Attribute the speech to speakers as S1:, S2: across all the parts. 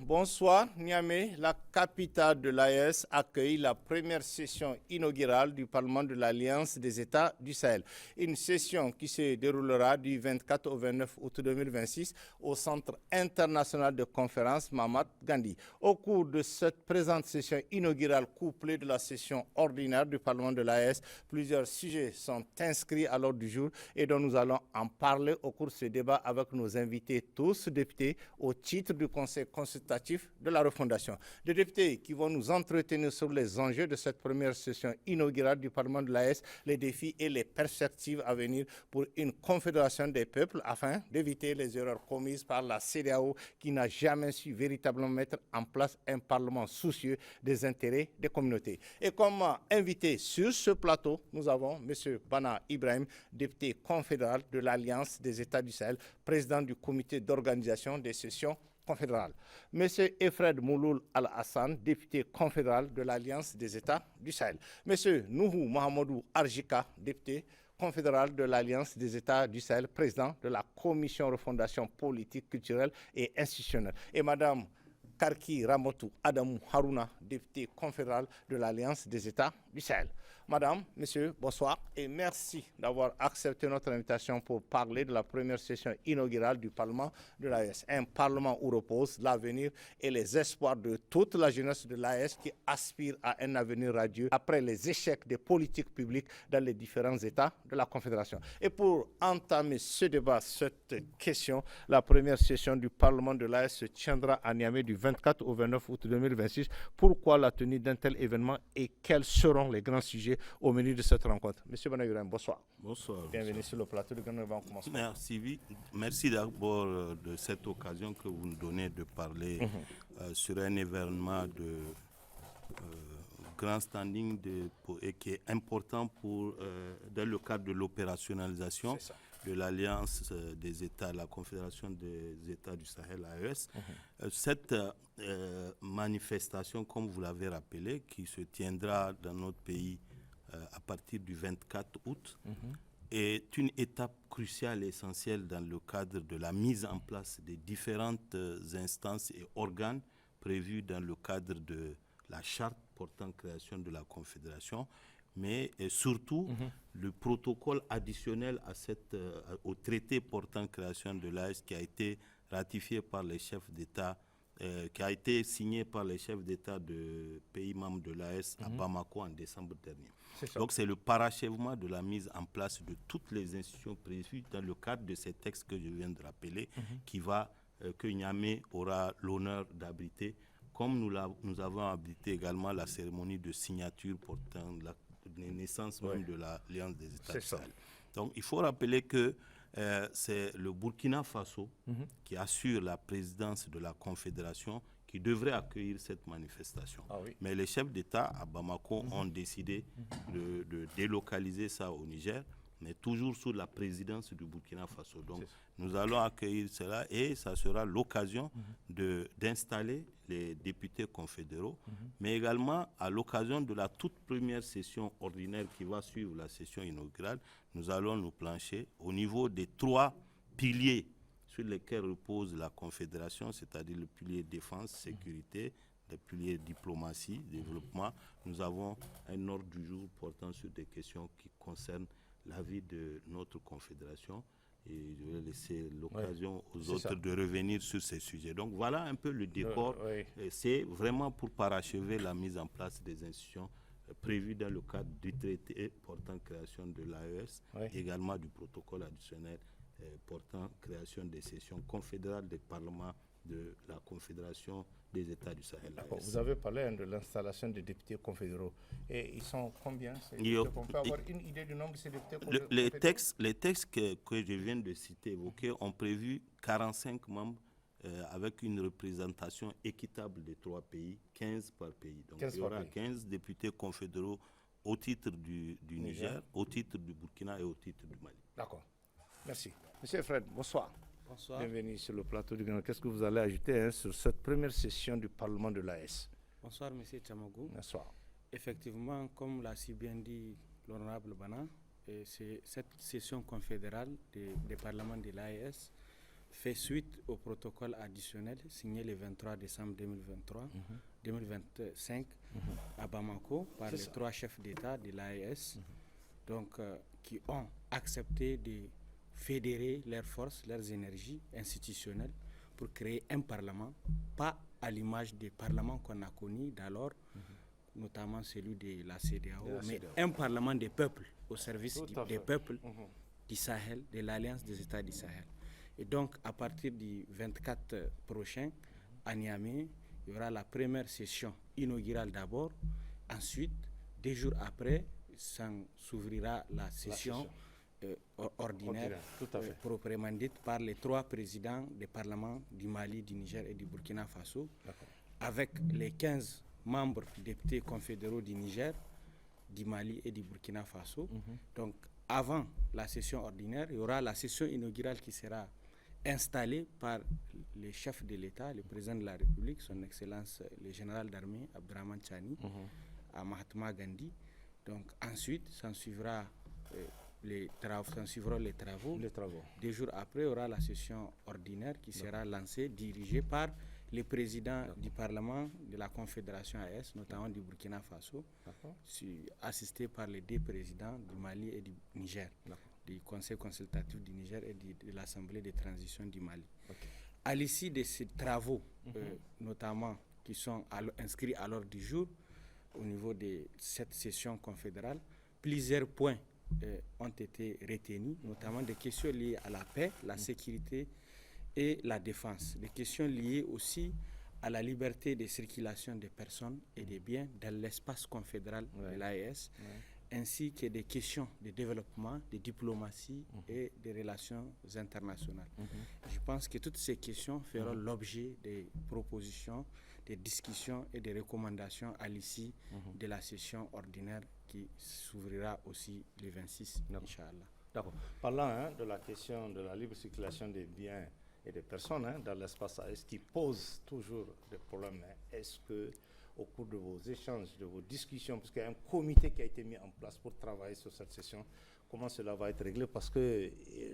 S1: Bonsoir, Niamey, la capitale de l'AES, accueille la première session inaugurale du Parlement de l'Alliance des États du Sahel. Une session qui se déroulera du 24 au 29 août 2026 au Centre international de conférence Mahatma Gandhi. Au cours de cette présente session inaugurale couplée de la session ordinaire du Parlement de l'AES, plusieurs sujets sont inscrits à l'ordre du jour et dont nous allons en parler au cours de ce débat avec nos invités, tous députés, au titre du Conseil consultatif de la refondation. Des députés qui vont nous entretenir sur les enjeux de cette première session inaugurale du Parlement de l'AES, les défis et les perspectives à venir pour une confédération des peuples afin d'éviter les erreurs commises par la CEDEAO qui n'a jamais su véritablement mettre en place un Parlement soucieux des intérêts des communautés. Et comme invité sur ce plateau, nous avons M. Bana Ibrahim, député confédéral de l'Alliance des États du Sahel, président du comité d'organisation des sessions confédérale. M. Efred Mouloul Al-Hassan, député confédéral de l'Alliance des États du Sahel. M. Nuhu Mohamedou Arjika, député confédéral de l'Alliance des États du Sahel, président de la Commission refondation politique, culturelle et institutionnelle. Et Mme Karki Ramotou Adamou Haruna, député confédéral de l'Alliance des États du Sahel. Madame, Monsieur, bonsoir et merci d'avoir accepté notre invitation pour parler de la première session inaugurale du Parlement de l'AES. Un Parlement où repose l'avenir et les espoirs de toute la jeunesse de l'AES qui aspire à un avenir radieux après les échecs des politiques publiques dans les différents États de la Confédération. Et pour entamer ce débat, cette question, la première session du Parlement de l'AES se tiendra à Niamey du 24 au 29 août 2026. Pourquoi la tenue d'un tel événement et quels seront les grands sujets au menu de cette rencontre? Monsieur Banaïram, bonsoir.
S2: Bonsoir.
S1: Bienvenue sur le plateau de Gouvernement.
S2: Merci d'abord de cette occasion que vous nous donnez de parler sur un événement de grand standing et qui est important dans le cadre de l'opérationnalisation de l'Alliance des États, la Confédération des États du Sahel, AES. Cette manifestation, comme vous l'avez rappelé, qui se tiendra dans notre pays à partir du 24 août, est une étape cruciale et essentielle dans le cadre de la mise en place des différentes instances et organes prévus dans le cadre de la charte portant création de la Confédération, mais surtout le protocole additionnel au traité portant création de l'AES qui a été ratifié par les chefs d'État, qui a été signé par les chefs d'État de pays membres de l'AES à Bamako en décembre dernier. Donc c'est le parachèvement de la mise en place de toutes les institutions prévues dans le cadre de ces textes que je viens de rappeler, que Niamey aura l'honneur d'abriter, comme nous avons abrité également la cérémonie de signature portant la naissance même de l'Alliance des États du Sahel. Donc il faut rappeler que c'est le Burkina Faso qui assure la présidence de la Confédération qui devrait accueillir cette manifestation. Mais les chefs d'État à Bamako ont décidé de délocaliser ça au Niger, mais toujours sous la présidence du Burkina Faso. Donc nous allons accueillir cela et ça sera l'occasion d'installer les députés confédéraux, mais également à l'occasion de la toute première session ordinaire qui va suivre la session inaugurale, nous allons nous plancher au niveau des 3 piliers sur lesquels repose la Confédération, c'est-à-dire le pilier défense, sécurité, le pilier diplomatie, développement. Nous avons un ordre du jour portant sur des questions qui concernent la vie de notre Confédération et je vais laisser l'occasion aux autres de revenir sur ces sujets. Donc voilà un peu le décor. C'est vraiment pour parachever la mise en place des institutions prévues dans le cadre du traité portant création de l'AES, également du protocole additionnel portant création des sessions confédérales des parlements de la Confédération des États du Sahel.
S1: Vous avez parlé de l'installation des députés confédéraux. Et ils sont combien? On peut avoir une idée du nombre de ces députés confédéraux?
S2: Les textes que je viens de citer, évoqués, ont prévu 45 membres avec une représentation équitable des 3 pays, 15 par pays. Donc il y aura 15 députés confédéraux au titre du Niger, au titre du Burkina et au titre du Mali.
S1: D'accord. Merci. Monsieur Fred, bonsoir.
S3: Bonsoir.
S1: Bienvenue sur le plateau du Grand. Qu'est-ce que vous allez ajouter sur cette première session du Parlement de l'AES?
S3: Bonsoir, monsieur Tchamagou.
S1: Bonsoir.
S3: Effectivement, comme l'a si bien dit l'honorable Bana, c'est cette session confédérale des parlements de l'AES fait suite au protocole additionnel signé le 23 décembre 2025 à Bamako par les 3 chefs d'État de l'AES, donc qui ont accepté de fédérer leurs forces, leurs énergies institutionnelles pour créer un parlement, pas à l'image des parlements qu'on a connus d'alors, notamment celui de la CEDEAO, mais un parlement des peuples, au service des peuples du Sahel, de l'Alliance des États du Sahel. Et donc, à partir du 24 prochain, à Niamey, il y aura la première session inaugurale d'abord. Ensuite, 2 jours après, s'ouvrira la session ordinaire, proprement dite, par les 3 présidents des parlements du Mali, du Niger et du Burkina Faso, avec les 15 membres députés confédéraux du Niger, du Mali et du Burkina Faso. Donc, avant la session ordinaire, il y aura la session inaugurale qui sera installée par les chefs de l'État, le président de la République, son Excellence le général d'armée Abdrahmane Tchani, à Mahatma Gandhi. Donc ensuite, s'en suivront les travaux. 2 jours après, il y aura la session ordinaire qui sera lancée, dirigée par les présidents du Parlement de la Confédération AES, notamment du Burkina Faso, assistés par les 2 présidents du Mali et du Niger, du Conseil consultatif du Niger et de l'Assemblée de transition du Mali. À l'issue de ces travaux, notamment qui sont inscrits à l'ordre du jour, au niveau de cette session confédérale, plusieurs points ont été retenus, notamment des questions liées à la paix, la sécurité et la défense. Des questions liées aussi à la liberté de circulation des personnes et des biens dans l'espace confédéral de l'AES, ainsi que des questions de développement, de diplomatie et des relations internationales. Je pense que toutes ces questions feront l'objet des propositions, des discussions et des recommandations à l'issue de la session ordinaire qui s'ouvrira aussi le 26, Inch'Allah.
S1: D'accord. Parlant de la question de la libre circulation des biens et des personnes dans l'espace AES qui pose toujours des problèmes, est-ce que au cours de vos échanges, de vos discussions, parce qu'il y a un comité qui a été mis en place pour travailler sur cette session, comment cela va être réglé? Parce que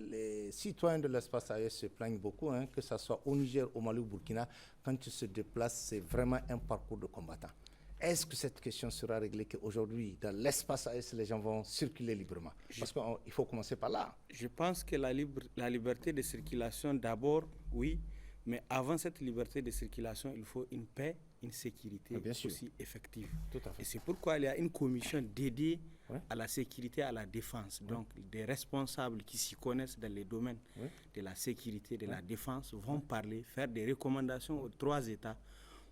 S1: les citoyens de l'espace AES se plaignent beaucoup, que ce soit au Niger, au Mali ou au Burkina, quand ils se déplacent, c'est vraiment un parcours de combattant. Est-ce que cette question sera réglée qu'aujourd'hui, dans l'espace AES, les gens vont circuler librement? Parce qu'il faut commencer par là.
S3: Je pense que la liberté de circulation, d'abord, oui, mais avant cette liberté de circulation, il faut une paix, une sécurité aussi effective.
S1: Tout à fait.
S3: Et c'est pourquoi il y a une commission dédiée à la sécurité et à la défense. Donc, des responsables qui s'y connaissent dans les domaines de la sécurité et de la défense vont parler, faire des recommandations aux 3 États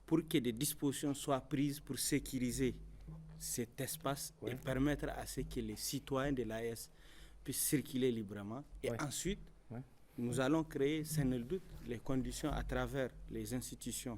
S3: pour que des dispositions soient prises pour sécuriser cet espace et permettre à ce que les citoyens de l'AES puissent circuler librement. Et ensuite, nous allons créer, sans nul doute, les conditions à travers les institutions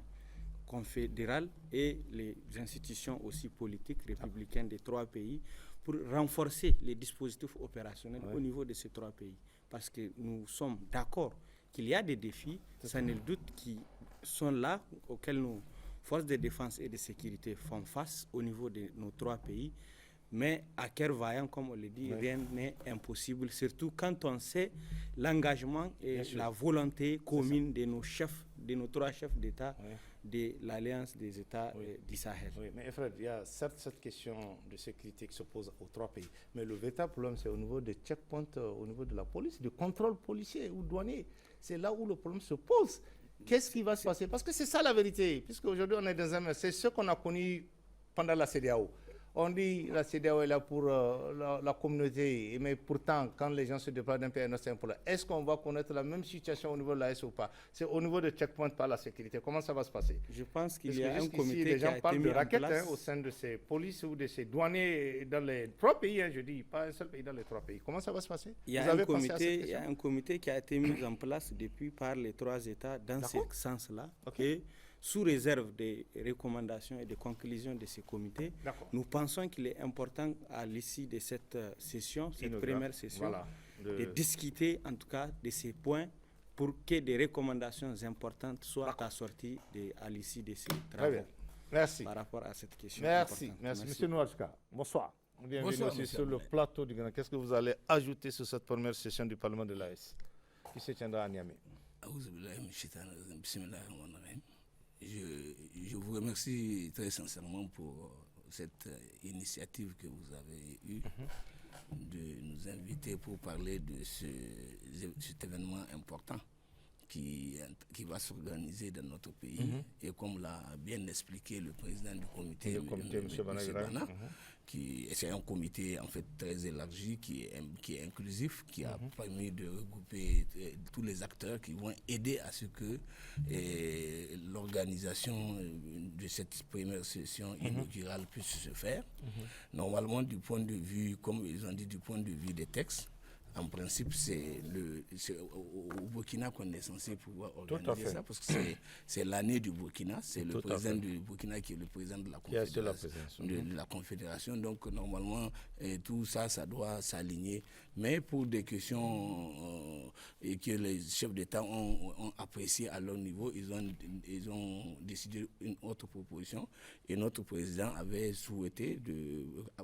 S3: confédérales et les institutions aussi politiques républicaines des 3 pays pour renforcer les dispositifs opérationnels au niveau de ces 3 pays. Parce que nous sommes d'accord qu'il y a des défis, sans nul doute, qui sont là, auxquels nos forces de défense et de sécurité font face au niveau de nos 3 pays. Mais à cœur vaillant, comme on le dit, rien n'est impossible, surtout quand on sait l'engagement et la volonté commune de nos chefs, de nos 3 chefs d'État de l'Alliance des États du Sahel.
S1: Oui, mais Fred, il y a certes cette question de sécurité qui se pose aux 3 pays, mais le véritable problème, c'est au niveau des checkpoints, au niveau de la police, du contrôle policier ou douanier. C'est là où le problème se pose. Qu'est-ce qui va se passer? Parce que c'est ça la vérité, puisque aujourd'hui on est dans un... C'est ce qu'on a connu pendant la CEDEAO. On dit la CEDEAO est là pour la communauté, mais pourtant, quand les gens se déplacent d'un pays à un autre, c'est un problème. Est-ce qu'on va connaître la même situation au niveau de l'AES ou pas? C'est au niveau de checkpoint par la sécurité. Comment ça va se passer?
S3: Je pense qu'il y a un comité
S1: les gens
S3: qui a
S1: parlent
S3: été
S1: de
S3: mis en
S1: raquettes
S3: place.
S1: au sein de ces polices ou de ces douaniers dans les 3 pays, je dis, pas un seul pays dans les 3 pays. Comment ça va se passer?
S3: Il y a un comité qui a été mis en place depuis par les 3 États dans ce sens-là. Et sous réserve des recommandations et des conclusions de ces comités, nous pensons qu'il est important à l'issue de cette session, cette première session, de discuter en tout cas de ces points pour que des recommandations importantes soient assorties à l'issue de ces travaux.
S1: Merci.
S3: Par rapport à cette question.
S1: Merci. Monsieur Nouachka, bonsoir. Bienvenue aussi sur le plateau du Grand. Qu'est-ce que vous allez ajouter sur cette première session du Parlement de l'AES qui se tiendra à Niamey?
S4: Je vous remercie très sincèrement pour cette initiative que vous avez eue de nous inviter pour parler de cet événement important qui va s'organiser dans notre pays. Et comme l'a bien expliqué le président du comité, M. Bana, c'est un comité en fait très élargi, qui est inclusif, qui a permis de regrouper tous les acteurs qui vont aider à ce que l'organisation de cette première session inaugurale puisse se faire. Normalement, du point de vue, comme ils ont dit, du point de vue des textes, en principe, c'est au Burkina qu'on est censé pouvoir organiser ça, parce que c'est l'année du Burkina, c'est le président du Burkina qui est le président de la Confédération. Donc, normalement, tout ça, ça doit s'aligner. Mais pour des questions que les chefs d'État ont appréciées à leur niveau, ils ont décidé une autre proposition. Et notre président avait souhaité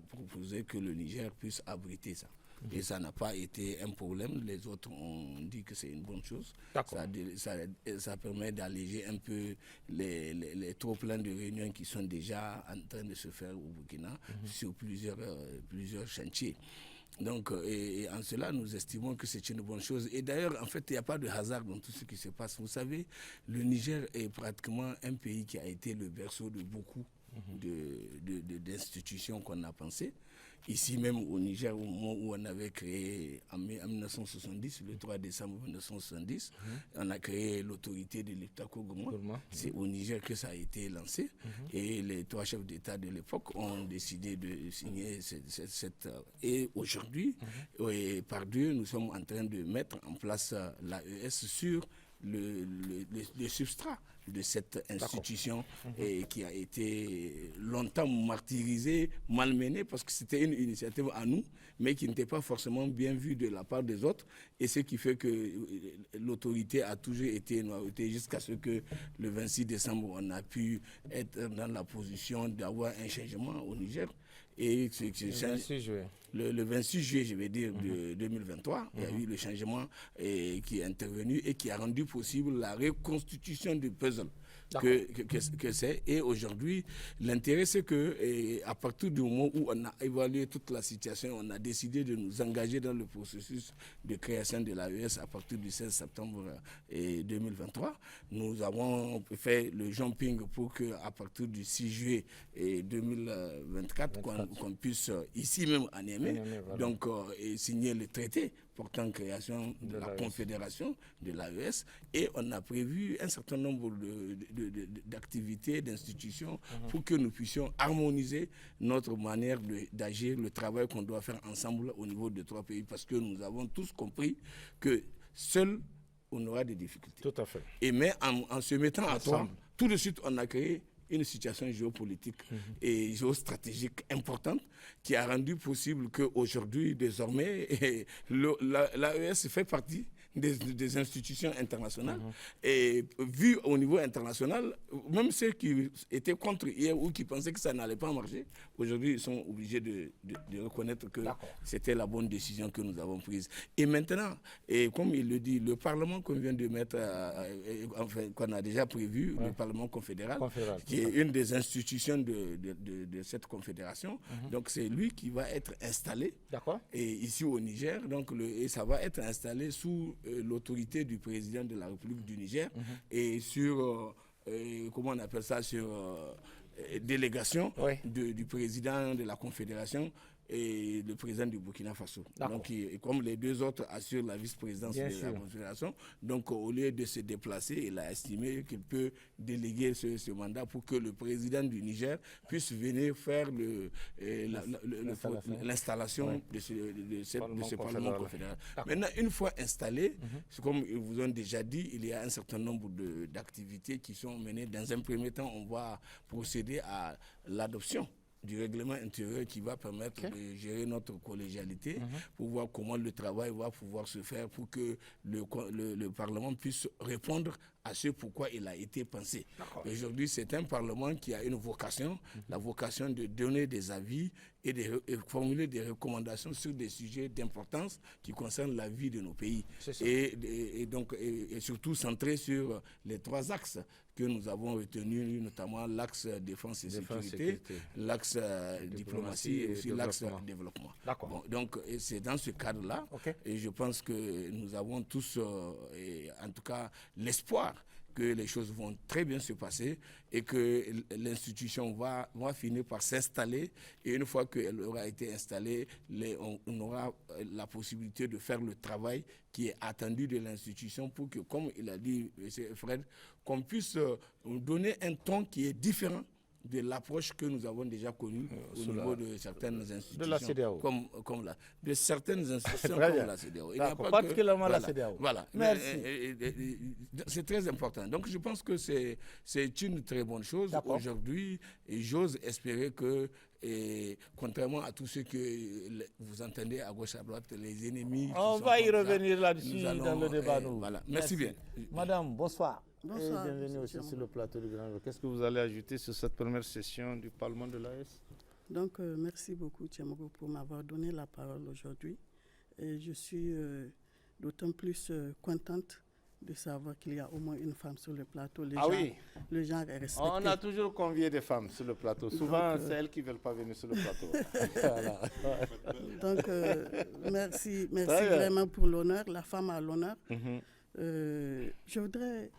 S4: proposer que le Niger puisse abriter ça. Et ça n'a pas été un problème. Les autres ont dit que c'est une bonne chose. Ça permet d'alléger un peu les trop pleins de réunions qui sont déjà en train de se faire au Burkina sur plusieurs chantiers. Donc, et en cela, nous estimons que c'est une bonne chose. Et d'ailleurs, en fait, il n'y a pas de hasard dans tout ce qui se passe. Vous savez, le Niger est pratiquement un pays qui a été le berceau de beaucoup d'institutions qu'on a pensées. Ici même au Niger, au moment où on avait créé en 1970, le 3 décembre 1970, on a créé l'autorité de l'Iptako-Gourma. C'est au Niger que ça a été lancé. Et les trois chefs d'État de l'époque ont décidé de signer cette... Et aujourd'hui, par Dieu, nous sommes en train de mettre en place l'AES sur le substrat de cette institution qui a été longtemps martyrisée, malmenée, parce que c'était une initiative à nous, mais qui n'était pas forcément bien vue de la part des autres, et ce qui fait que l'autorité a toujours été noyautée jusqu'à ce que le 26 décembre, on a pu être dans la position d'avoir un changement au Niger. Et le 26 juillet, je vais dire, de 2023, il y a eu le changement qui est intervenu et qui a rendu possible la reconstitution du puzzle que c'est. Et aujourd'hui, l'intérêt, c'est que à partir du moment où on a évalué toute la situation, on a décidé de nous engager dans le processus de création de l'AES à partir du 16 septembre 2023. Nous avons fait le jumping pour qu'à partir du 6 juillet 2024, qu'on puisse, ici même à Niamey, donc signer le traité portant création de la Confédération de l'AES, et on a prévu un certain nombre d'activités, d'institutions pour que nous puissions harmoniser notre manière d'agir, le travail qu'on doit faire ensemble au niveau de trois pays, parce que nous avons tous compris que seul on aura des difficultés.
S1: Tout à fait.
S4: Mais en se mettant à trois, tout de suite on a créé une situation géopolitique et géostratégique importante qui a rendu possible qu'aujourd'hui, désormais, l'AES fait partie des institutions internationales. Et vu au niveau international, même ceux qui étaient contre hier ou qui pensaient que ça n'allait pas marcher, aujourd'hui, ils sont obligés de reconnaître que c'était la bonne décision que nous avons prise. Et maintenant, et comme il le dit, le Parlement qu'on vient de mettre, enfin, qu'on a déjà prévu, le Parlement confédéral, qui est une des institutions de cette confédération, donc c'est lui qui va être installé ici au Niger, donc et ça va être installé sous l'autorité du président de la République du Niger et sur, comment on appelle ça, sur délégation du président de la Confédération et le président du Burkina Faso. Donc, comme les deux autres assurent la vice-présidence de la Confédération, donc au lieu de se déplacer, il a estimé qu'il peut déléguer ce mandat pour que le président du Niger puisse venir faire l'installation de ce Parlement confédéral. Maintenant, une fois installé, comme ils vous ont déjà dit, il y a un certain nombre d'activités qui sont menées. Dans un premier temps, on va procéder à l'adoption du règlement intérieur qui va permettre de gérer notre collégialité, pour voir comment le travail va pouvoir se faire pour que le Parlement puisse répondre à ce pourquoi il a été pensé. Aujourd'hui, c'est un Parlement qui a une vocation, la vocation de donner des avis et de formuler des recommandations sur des sujets d'importance qui concernent la vie de nos pays. Et donc, surtout centré sur les 3 axes que nous avons retenus, notamment l'axe défense et sécurité, l'axe diplomatie et aussi l'axe développement. Bon, donc, c'est dans ce cadre-là, et je pense que nous avons tous, en tout cas, l'espoir que les choses vont très bien se passer et que l'institution va finir par s'installer. Et une fois qu'elle aura été installée, on aura la possibilité de faire le travail qui est attendu de l'institution pour que, comme il a dit M. Fred, qu'on puisse donner un ton qui est différent de l'approche que nous avons déjà connue au niveau de certaines institutions.
S1: De la CEDEAO.
S4: De certaines institutions comme la CEDEAO. Il n'y a pas
S1: particulièrement la CEDEAO.
S4: Voilà. Merci. C'est très important. Donc je pense que c'est une très bonne chose aujourd'hui. Et j'ose espérer que, contrairement à tout ce que vous entendez à gauche à droite, les ennemis...
S1: On va y revenir là-dessus dans le débat.
S4: Voilà. Merci bien.
S1: Madame, bonsoir.
S5: Bonsoir.
S1: Et bienvenue aussi sur le plateau du Grand. Qu'est-ce que vous allez ajouter sur cette première session du Parlement de l'AES?
S5: Donc, merci beaucoup, Tiamogo, pour m'avoir donné la parole aujourd'hui. Et je suis d'autant plus contente de savoir qu'il y a au moins une femme sur le plateau. Le genre est respecté.
S1: On a toujours convié des femmes sur le plateau. Souvent, c'est elles qui ne veulent pas venir sur le plateau.
S5: Donc, merci vraiment pour l'honneur. La femme a l'honneur. Je voudrais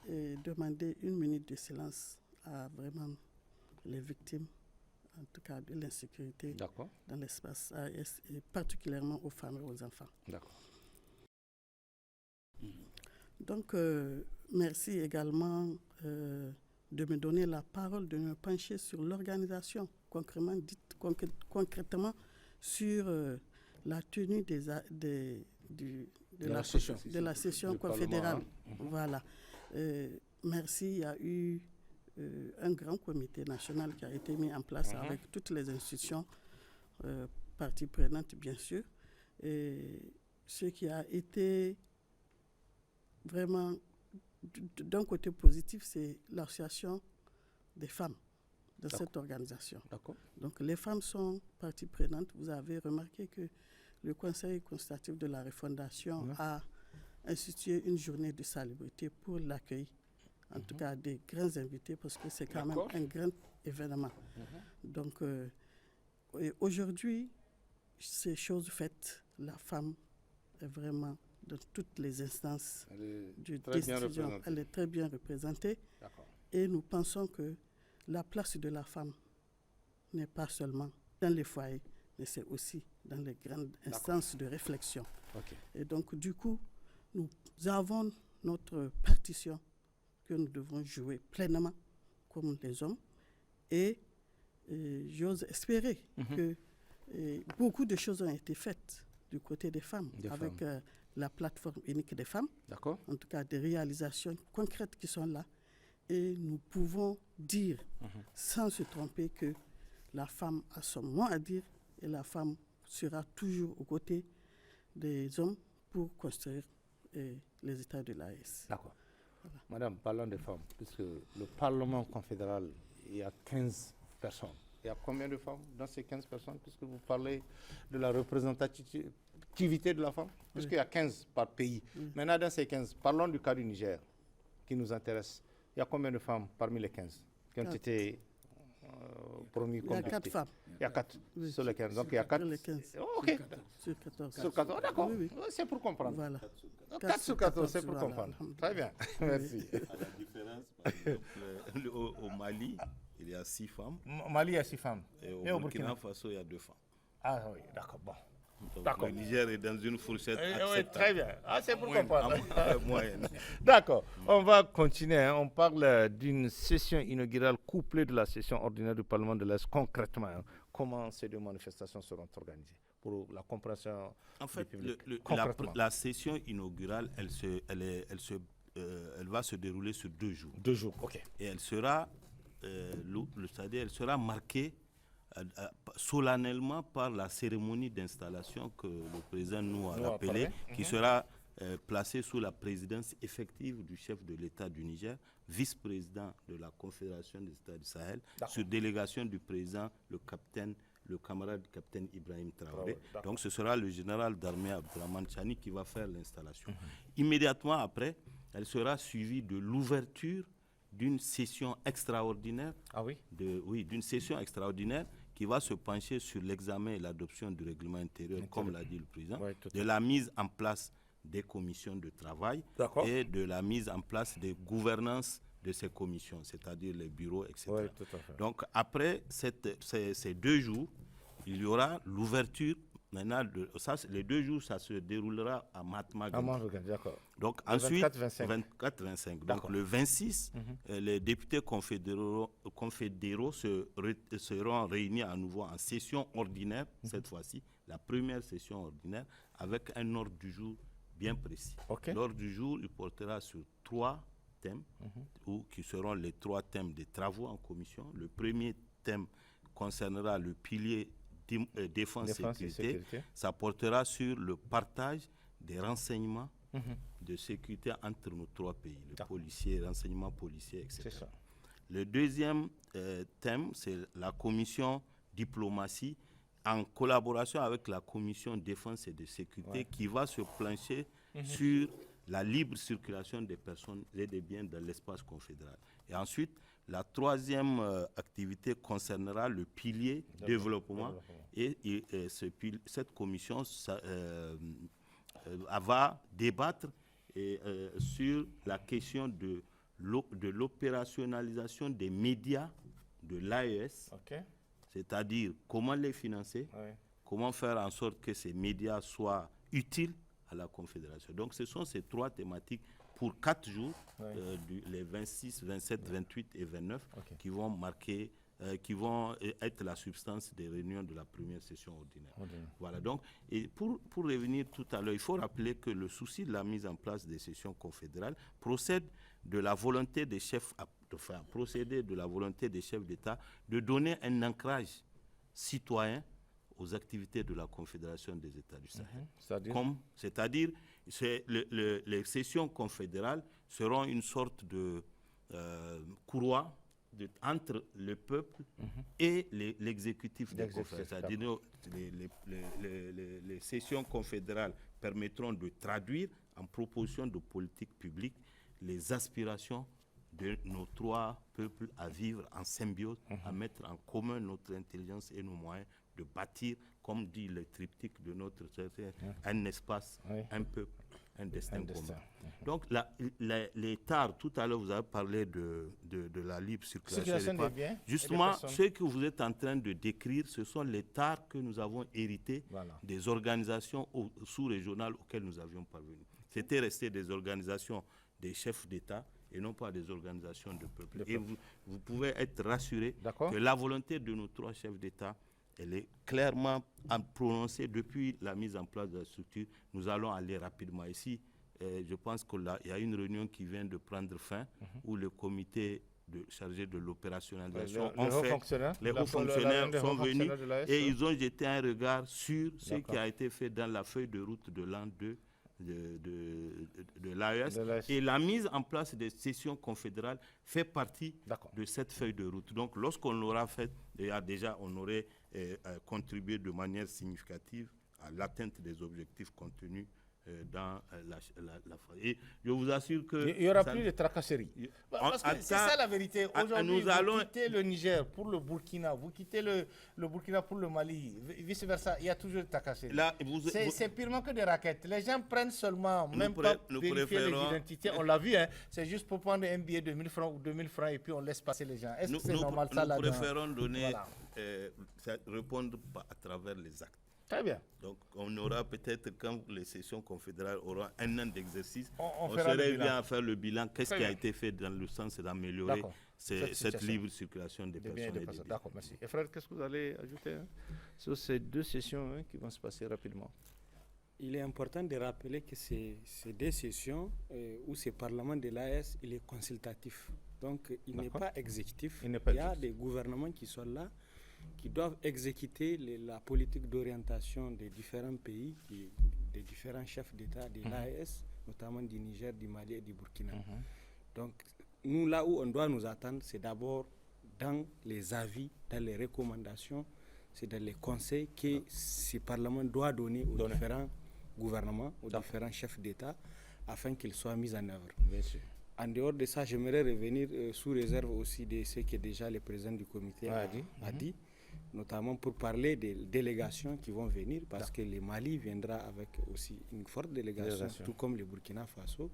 S5: demander 1 minute de silence à vraiment les victimes, en tout cas de l'insécurité dans l'espace AES, et particulièrement aux femmes et aux enfants. Donc, merci également de me donner la parole, de me pencher sur l'organisation, concrètement sur la tenue de la session confédérale. Voilà. Merci. Il y a eu un grand comité national qui a été mis en place avec toutes les institutions parties prenantes, bien sûr. Et ce qui a été vraiment d'un côté positif, c'est l'association des femmes de cette organisation. Donc les femmes sont parties prenantes. Vous avez remarqué que le Conseil consultatif de la refondation a institué une journée de salubrité pour l'accueil, en tout cas des grands invités, parce que c'est quand même un grand événement. Donc aujourd'hui, ces choses faites, la femme est vraiment dans toutes les instances de décision. Elle est très bien représentée. Et nous pensons que la place de la femme n'est pas seulement dans les foyers, mais c'est aussi dans les grandes instances de réflexion. Et donc, du coup, nous avons notre partition que nous devons jouer pleinement comme les hommes. Et j'ose espérer que beaucoup de choses ont été faites du côté des femmes, avec la plateforme unique des femmes. En tout cas, des réalisations concrètes qui sont là. Et nous pouvons dire, sans se tromper, que la femme a son mot à dire et la femme sera toujours aux côtés des hommes pour construire les États de l'AES.
S1: Voilà. Madame, parlons des femmes, puisque le Parlement confédéral, il y a 15 personnes. Il y a combien de femmes dans ces 15 personnes, puisque vous parlez de la représentativité de la femme, puisqu'il y a 15 par pays. Maintenant, dans ces 15, parlons du cas du Niger, qui nous intéresse. Il y a combien de femmes parmi les 15 qui ont été promis comme
S5: députés? Il y a 4 femmes.
S1: Il y a 4 sur les 15. Donc il y a 4.
S5: Sur les 15.
S1: OK.
S5: Sur 14.
S1: Sur 14. D'accord. C'est pour comprendre.
S5: Voilà.
S1: 4 sur 14, c'est pour comprendre. Très bien. Merci.
S2: À la différence, par exemple, au Mali, il y a 6 femmes.
S1: Au Mali, il y a 6 femmes.
S2: Et au Burkina Faso, il y a 2 femmes.
S1: Ah oui, d'accord. Bon.
S2: Donc, le Niger est dans une fourchette acceptable.
S1: Oui, très bien. C'est pour comprendre. D'accord. On va continuer. On parle d'une session inaugurale couplée de la session ordinaire du Parlement de l'Est. Concrètement, comment ces 2 manifestations seront organisées pour la compréhension du public?
S2: La session inaugurale, elle va se dérouler sur 2 jours.
S1: 2 jours, OK.
S2: Et elle sera, c'est-à-dire, elle sera marquée solennellement par la cérémonie d'installation que le président nous a rappelée, qui sera placé sous la présidence effective du chef de l'État du Niger, vice-président de la Confédération des États du Sahel, sur délégation du président, le camarade capitaine Ibrahim Traoré. Donc ce sera le général d'armée Abdourahmane Chani qui va faire l'installation. Immédiatement après, elle sera suivie de l'ouverture d'une session extraordinaire, d'une session extraordinaire qui va se pencher sur l'examen et l'adoption du règlement intérieur, comme l'a dit le président, de la mise en place des commissions de travail et de la mise en place des gouvernances de ces commissions, c'est-à-dire les bureaux, etc.
S6: Oui, tout à fait.
S2: Donc après ces 2 jours, il y aura l'ouverture. Maintenant, les 2 jours, ça se déroulera à Mahatma Gandhi.
S6: D'accord.
S2: Donc ensuite,
S6: 24-25.
S2: Donc le 26, les députés confédéraux seront réunis à nouveau en session ordinaire, cette fois-ci, la première session ordinaire, avec un ordre du jour bien précis. L'ordre du jour, il portera sur 3 thèmes, qui seront les 3 thèmes des travaux en commission. Le premier thème concernera le pilier défense et sécurité. Ça portera sur le partage des renseignements de sécurité entre nos 3 pays, le policier, renseignements policiers, etc.
S6: C'est ça.
S2: Le deuxième thème, c'est la commission diplomatie en collaboration avec la commission défense et de sécurité qui va se plancher sur la libre circulation des personnes et des biens dans l'espace confédéral. Et ensuite, la troisième activité concernera le pilier développement. Et cette commission va débattre sur la question de l'opérationnalisation des médias de l'AES, c'est-à-dire comment les financer, comment faire en sorte que ces médias soient utiles à la Confédération. Donc ce sont ces 3 thématiques pour 4 jours, les 26, 27, 28 et 29, qui vont marquer, qui vont être la substance des réunions de la première session ordinaire. Voilà, donc, et pour revenir tout à l'heure, il faut rappeler que le souci de la mise en place des sessions confédérales procède de la volonté des chefs, d'État de donner un ancrage citoyen aux activités de la Confédération des États du Sahel. C'est-à-dire, les sessions confédérales seront une sorte de courroie entre le peuple et l'exécutif des confédérations. C'est-à-dire, les sessions confédérales permettront de traduire en propositions de politique publique les aspirations de nos 3 peuples à vivre en symbiose, à mettre en commun notre intelligence et nos moyens de bâtir, comme dit le triptyque de notre société, un espace, un peuple, un destin commun. Donc, les tares, tout à l'heure, vous avez parlé de la libre circulation des biens. Justement, ce que vous êtes en train de décrire, ce sont les tares que nous avons héritées des organisations sous-régionales auxquelles nous avions parvenu. C'était resté des organisations des chefs d'État et non pas des organisations de peuple. Et vous pouvez être rassuré que la volonté de nos 3 chefs d'État, elle est clairement prononcée depuis la mise en place de la structure. Nous allons aller rapidement. Ici, je pense qu'il y a une réunion qui vient de prendre fin où le comité chargé de l'opérationnalisation les hauts fonctionnaires sont venus et ils ont jeté un regard sur ce qui a été fait dans la feuille de route de l'an 2 de l'AES, et la mise en place des sessions confédérales fait partie de cette feuille de route. Donc lorsqu'on l'aura fait, déjà on aurait contribué de manière significative à l'atteinte des objectifs contenus dans et je vous assure que...
S6: Il n'y aura plus de tracasseries.
S1: Parce que c'est ça la vérité. Aujourd'hui, vous quittez le Niger pour le Burkina, vous quittez le Burkina pour le Mali, vice-versa, il y a toujours des tracasseries. C'est purement que des raquettes. Les gens prennent seulement, même pas vérifier les identités. On l'a vu, hein, c'est juste pour prendre un billet de 1 000 francs ou 2 000 francs et puis on laisse passer les gens. Est-ce que c'est normal ça là-dedans?
S2: Nous préférons donner, répondre à travers les actes.
S6: Très bien.
S2: Donc, on aura peut-être, quand les sessions confédérales auront 1 an d'exercice, on serait bien à faire le bilan. Qu'est-ce qui a été fait dans le sens d'améliorer cette libre circulation des personnes et des biens.
S6: D'accord, merci. Et frère, qu'est-ce que vous allez ajouter sur ces 2 sessions qui vont se passer rapidement?
S3: Il est important de rappeler que ces 2 sessions où ce Parlement de l'AES, il est consultatif. Donc, il n'est pas exécutif. Il y a des gouvernements qui sont là, qui doivent exécuter la politique d'orientation des différents pays des différents chefs d'État de l'AES, notamment du Niger, du Mali et du Burkina. Donc, nous, là où on doit nous attendre, c'est d'abord dans les avis, dans les recommandations, c'est dans les conseils que ce Parlement doit donner aux différents gouvernements, aux différents chefs d'État, afin qu'ils soient mis en œuvre.
S1: Bien sûr.
S3: En dehors de ça, j'aimerais revenir sous réserve aussi de ce que déjà le président du comité a dit, notamment pour parler des délégations qui vont venir, parce que le Mali viendra avec aussi une forte délégation, tout comme le Burkina Faso.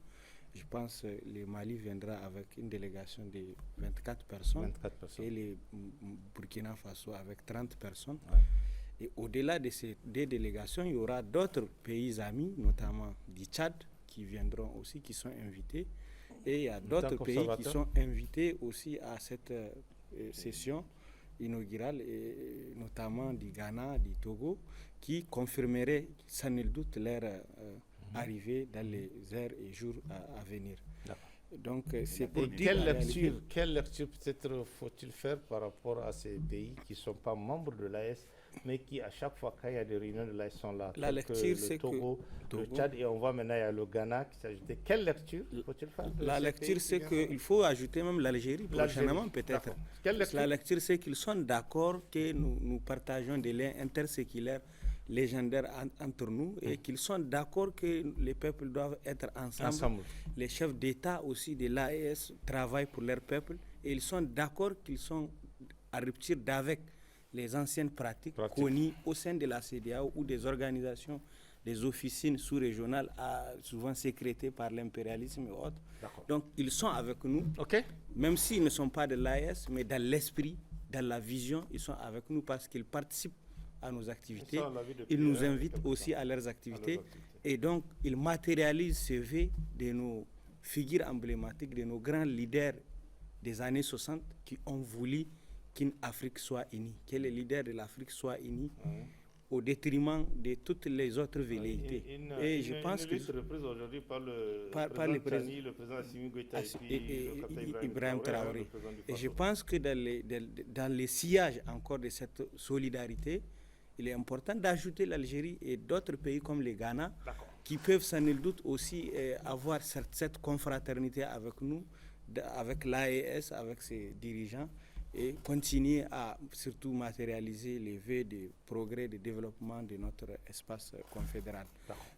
S3: Je pense que le Mali viendra avec une délégation de 24 personnes, et le Burkina Faso avec 30 personnes. Et au-delà de ces deux délégations, il y aura d'autres pays amis, notamment du Tchad, qui viendront aussi, qui sont invités. Et il y a d'autres pays qui sont invités aussi à cette session inaugurale, et notamment du Ghana, du Togo, qui confirmeraient sans nul doute leur arrivée dans les heures et jours à venir. Donc, c'est pour dire
S1: quelle lecture peut-être faut-il faire par rapport à ces pays qui ne sont pas membres de l'AES, mais qui à chaque fois qu'il y a des réunions de l'AES sont là?
S3: La lecture, c'est
S1: le Togo, le Tchad, et on voit maintenant il y a le Ghana qui s'ajoute. Quelle lecture faut-il faire?
S3: La lecture, c'est qu'il faut ajouter même l'Algérie prochainement peut-être. La lecture, c'est qu'ils sont d'accord que nous partageons des liens interséculaires légendaires entre nous, et qu'ils sont d'accord que les peuples doivent être ensemble. Les chefs d'État aussi de l'AES travaillent pour leur peuple, et ils sont d'accord qu'ils sont à rupture d'avec les anciennes pratiques connues au sein de la CEDEAO ou des organisations, des officines sous-régionales souvent sécrétées par l'impérialisme et autres. Donc ils sont avec nous, même s'ils ne sont pas de l'AES, mais dans l'esprit, dans la vision, ils sont avec nous parce qu'ils participent à nos activités. Ils nous invitent aussi à leurs activités. Et donc, ils matérialisent ce vœu de nos figures emblématiques, de nos grands leaders des années 60 qui ont voulu qu'une Afrique soit unie, que les leaders de l'Afrique soient unis au détriment de toutes les autres velléités. Et je pense que
S1: reprise aujourd'hui par le
S3: président
S1: le président Assimi Goïta et
S3: Ibrahim Traoré. Et je pense que dans les sillages encore de cette solidarité, il est important d'ajouter l'Algérie et d'autres pays comme le Ghana, qui peuvent sans nul doute aussi avoir cette confraternité avec nous, avec l'AES, avec ses dirigeants, et continuer à surtout matérialiser les vœux de progrès, de développement de notre espace confédéral.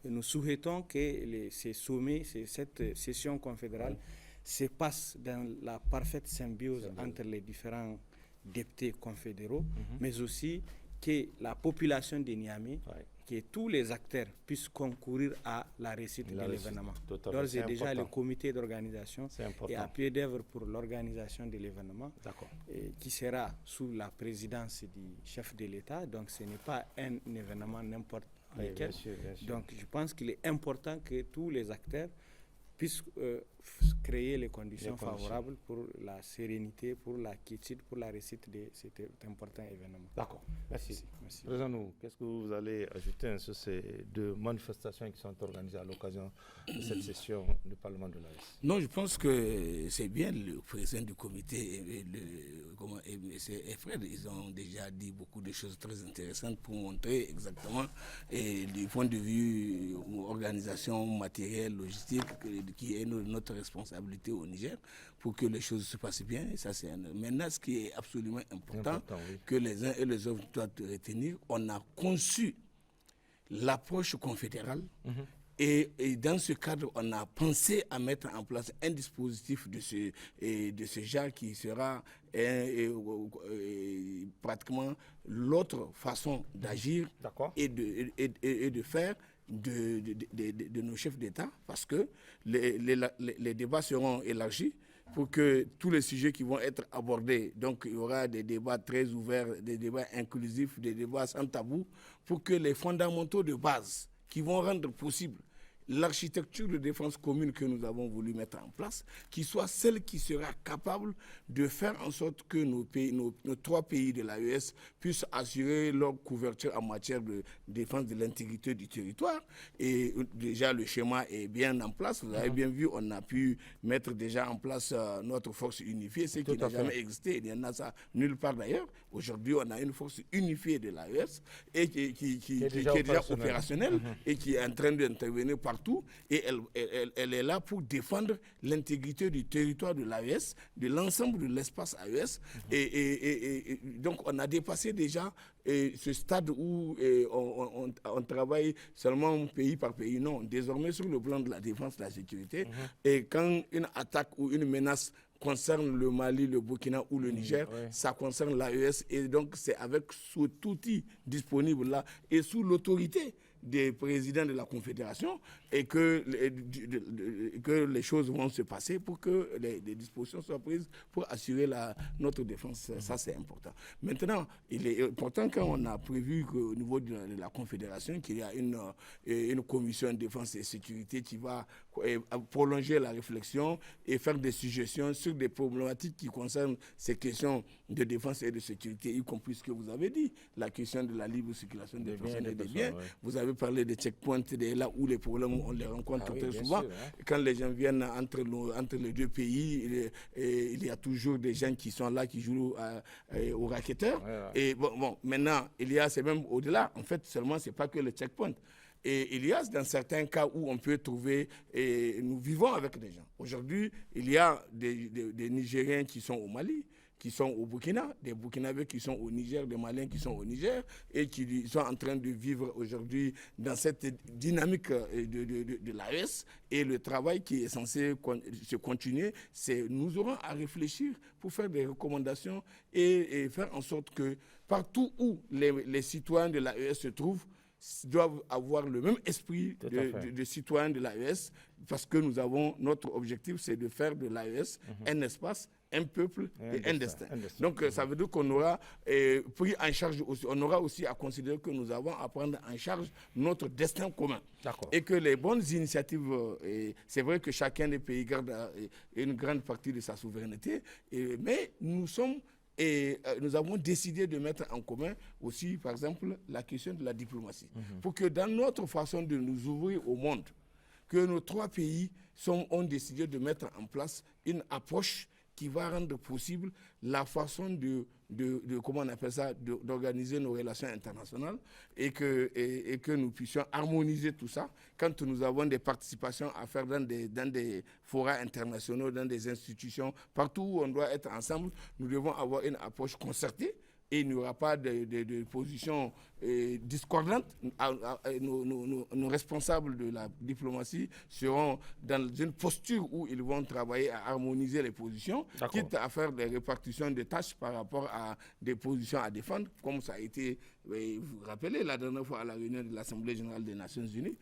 S3: Et nous souhaitons que ces sommets, cette session confédérale se passe dans la parfaite symbiose entre les différents députés confédéraux, mais aussi que la population de Niamey, que tous les acteurs puissent concourir à la réussite de l'événement. D'ores et déjà, le comité d'organisation est à pied d'œuvre pour l'organisation de l'événement, qui sera sous la présidence du chef de l'État. Donc, ce n'est pas un événement n'importe lequel. Bien sûr. Donc, je pense qu'il est important que tous les acteurs puissent créer les conditions favorables pour la sérénité, pour la quiétude, pour la réussite de cet important événement.
S1: D'accord, merci. Président, qu'est-ce que vous allez ajouter sur ces deux manifestations qui sont organisées à l'occasion de cette session du Parlement de l'AES?
S4: Non, je pense que c'est bien le président du comité et Fred, ils ont déjà dit beaucoup de choses très intéressantes pour montrer exactement, et du point de vue organisation matérielle, logistique, qui est notre responsabilité au Niger pour que les choses se passent bien. Et ça, maintenant, ce qui est absolument important que les uns et les autres doivent retenir, on a conçu l'approche confédérale et dans ce cadre, on a pensé à mettre en place un dispositif de ce genre qui sera pratiquement l'autre façon d'agir et de faire de nos chefs d'État, parce que les débats seront élargis pour que tous les sujets qui vont être abordés, donc il y aura des débats très ouverts, des débats inclusifs, des débats sans tabou, pour que les fondamentaux de base qui vont rendre possible l'architecture de défense commune que nous avons voulu mettre en place, qui soit celle qui sera capable de faire en sorte que nos 3 pays de l'AES puissent assurer leur couverture en matière de défense de l'intégrité du territoire. Et déjà, le schéma est bien en place. Vous avez bien vu, on a pu mettre déjà en place notre force unifiée, ce qui n'a jamais existé. Il n'y en a ça nulle part d'ailleurs. Aujourd'hui, on a une force unifiée de l'AES et qui est déjà opérationnelle et qui est en train d'intervenir partout. Et elle est là pour défendre l'intégrité du territoire de l'AES, de l'ensemble de l'espace AES. Et donc, on a dépassé déjà ce stade où on travaille seulement pays par pays. Non, désormais, sur le plan de la défense, de la sécurité, et quand une attaque ou une menace concerne le Mali, le Burkina ou le Niger, ça concerne l'AES. Et donc, c'est avec cet outil disponible là et sous l'autorité des présidents de la Confédération et que les choses vont se passer pour que les dispositions soient prises pour assurer notre défense. Ça, c'est important. Maintenant, il est important quand on a prévu qu'au niveau de la Confédération, qu'il y a une commission de défense et sécurité qui va prolonger la réflexion et faire des suggestions sur des problématiques qui concernent ces questions de défense et de sécurité, y compris ce que vous avez dit, la question de la libre circulation des personnes et des biens. Vous avez parlé des checkpoints, là où les problèmes, on les rencontre très souvent. Sûr, Quand les gens viennent entre les 2 pays, il y a toujours des gens qui sont là, qui jouent aux racketteurs. Et bon, maintenant, c'est même au-delà. En fait, seulement, c'est pas que le checkpoint. Et il y a dans certains cas où on peut trouver, et nous vivons avec des gens. Aujourd'hui, il y a des Nigériens qui sont au Mali, qui sont au Burkina, des Burkinabés qui sont au Niger, des Maliens qui sont au Niger et qui sont en train de vivre aujourd'hui dans cette dynamique de l'AES. Et le travail qui est censé se continuer, nous aurons à réfléchir pour faire des recommandations et faire en sorte que partout où les citoyens de l'AES se trouvent, doivent avoir le même esprit de citoyens de l'AES, parce que notre objectif, c'est de faire de l'AES un espace, un peuple et un destin. Donc, ça veut dire qu'on aura pris en charge aussi, on aura aussi à considérer que nous avons à prendre en charge notre destin commun. Et que les bonnes initiatives, c'est vrai que chacun des pays garde une grande partie de sa souveraineté, mais nous avons décidé de mettre en commun aussi, par exemple, la question de la diplomatie. Pour que dans notre façon de nous ouvrir au monde, que nos 3 pays ont décidé de mettre en place une approche qui va rendre possible la façon comment on appelle ça, d'organiser nos relations internationales et que nous puissions harmoniser tout ça quand nous avons des participations à faire dans des forats internationaux, dans des institutions, partout où on doit être ensemble, nous devons avoir une approche concertée. Et il n'y aura pas de position discordante. Nos responsables de la diplomatie seront dans une posture où ils vont travailler à harmoniser les positions, quitte à faire des répartitions de tâches par rapport à des positions à défendre, comme ça a été, vous vous rappelez, la dernière fois à la réunion de l'Assemblée générale des Nations unies,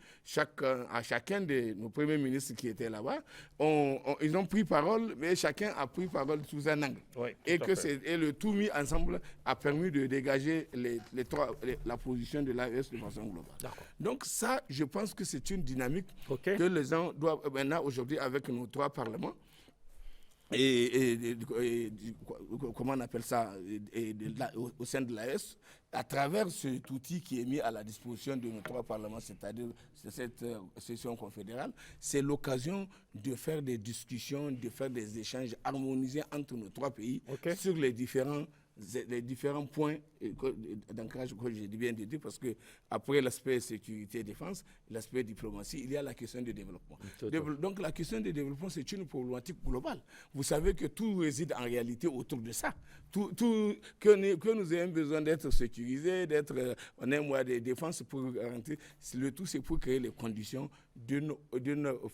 S4: à chacun de nos premiers ministres qui étaient là-bas, ils ont pris parole, mais chacun a pris parole sous un angle. Et le tout mis ensemble a permis de dégager la position de l'AES de façon globale. Donc ça, je pense que c'est une dynamique que les gens doivent maintenant aujourd'hui avec nos 3 parlements et comment on appelle ça au sein de l'AES, à travers cet outil qui est mis à la disposition de nos 3 parlements, c'est-à-dire cette session confédérale, c'est l'occasion de faire des discussions, de faire des échanges harmonisés entre nos 3 pays sur les différents points d'ancrage que j'ai bien dit, parce que après l'aspect sécurité et défense, l'aspect diplomatie, il y a la question du développement. Donc la question du développement, c'est une problématique globale. Vous savez que tout réside en réalité autour de ça. Que nous ayons besoin d'être sécurisés, on a un moyen de défense pour garantir, le tout c'est pour créer les conditions d'une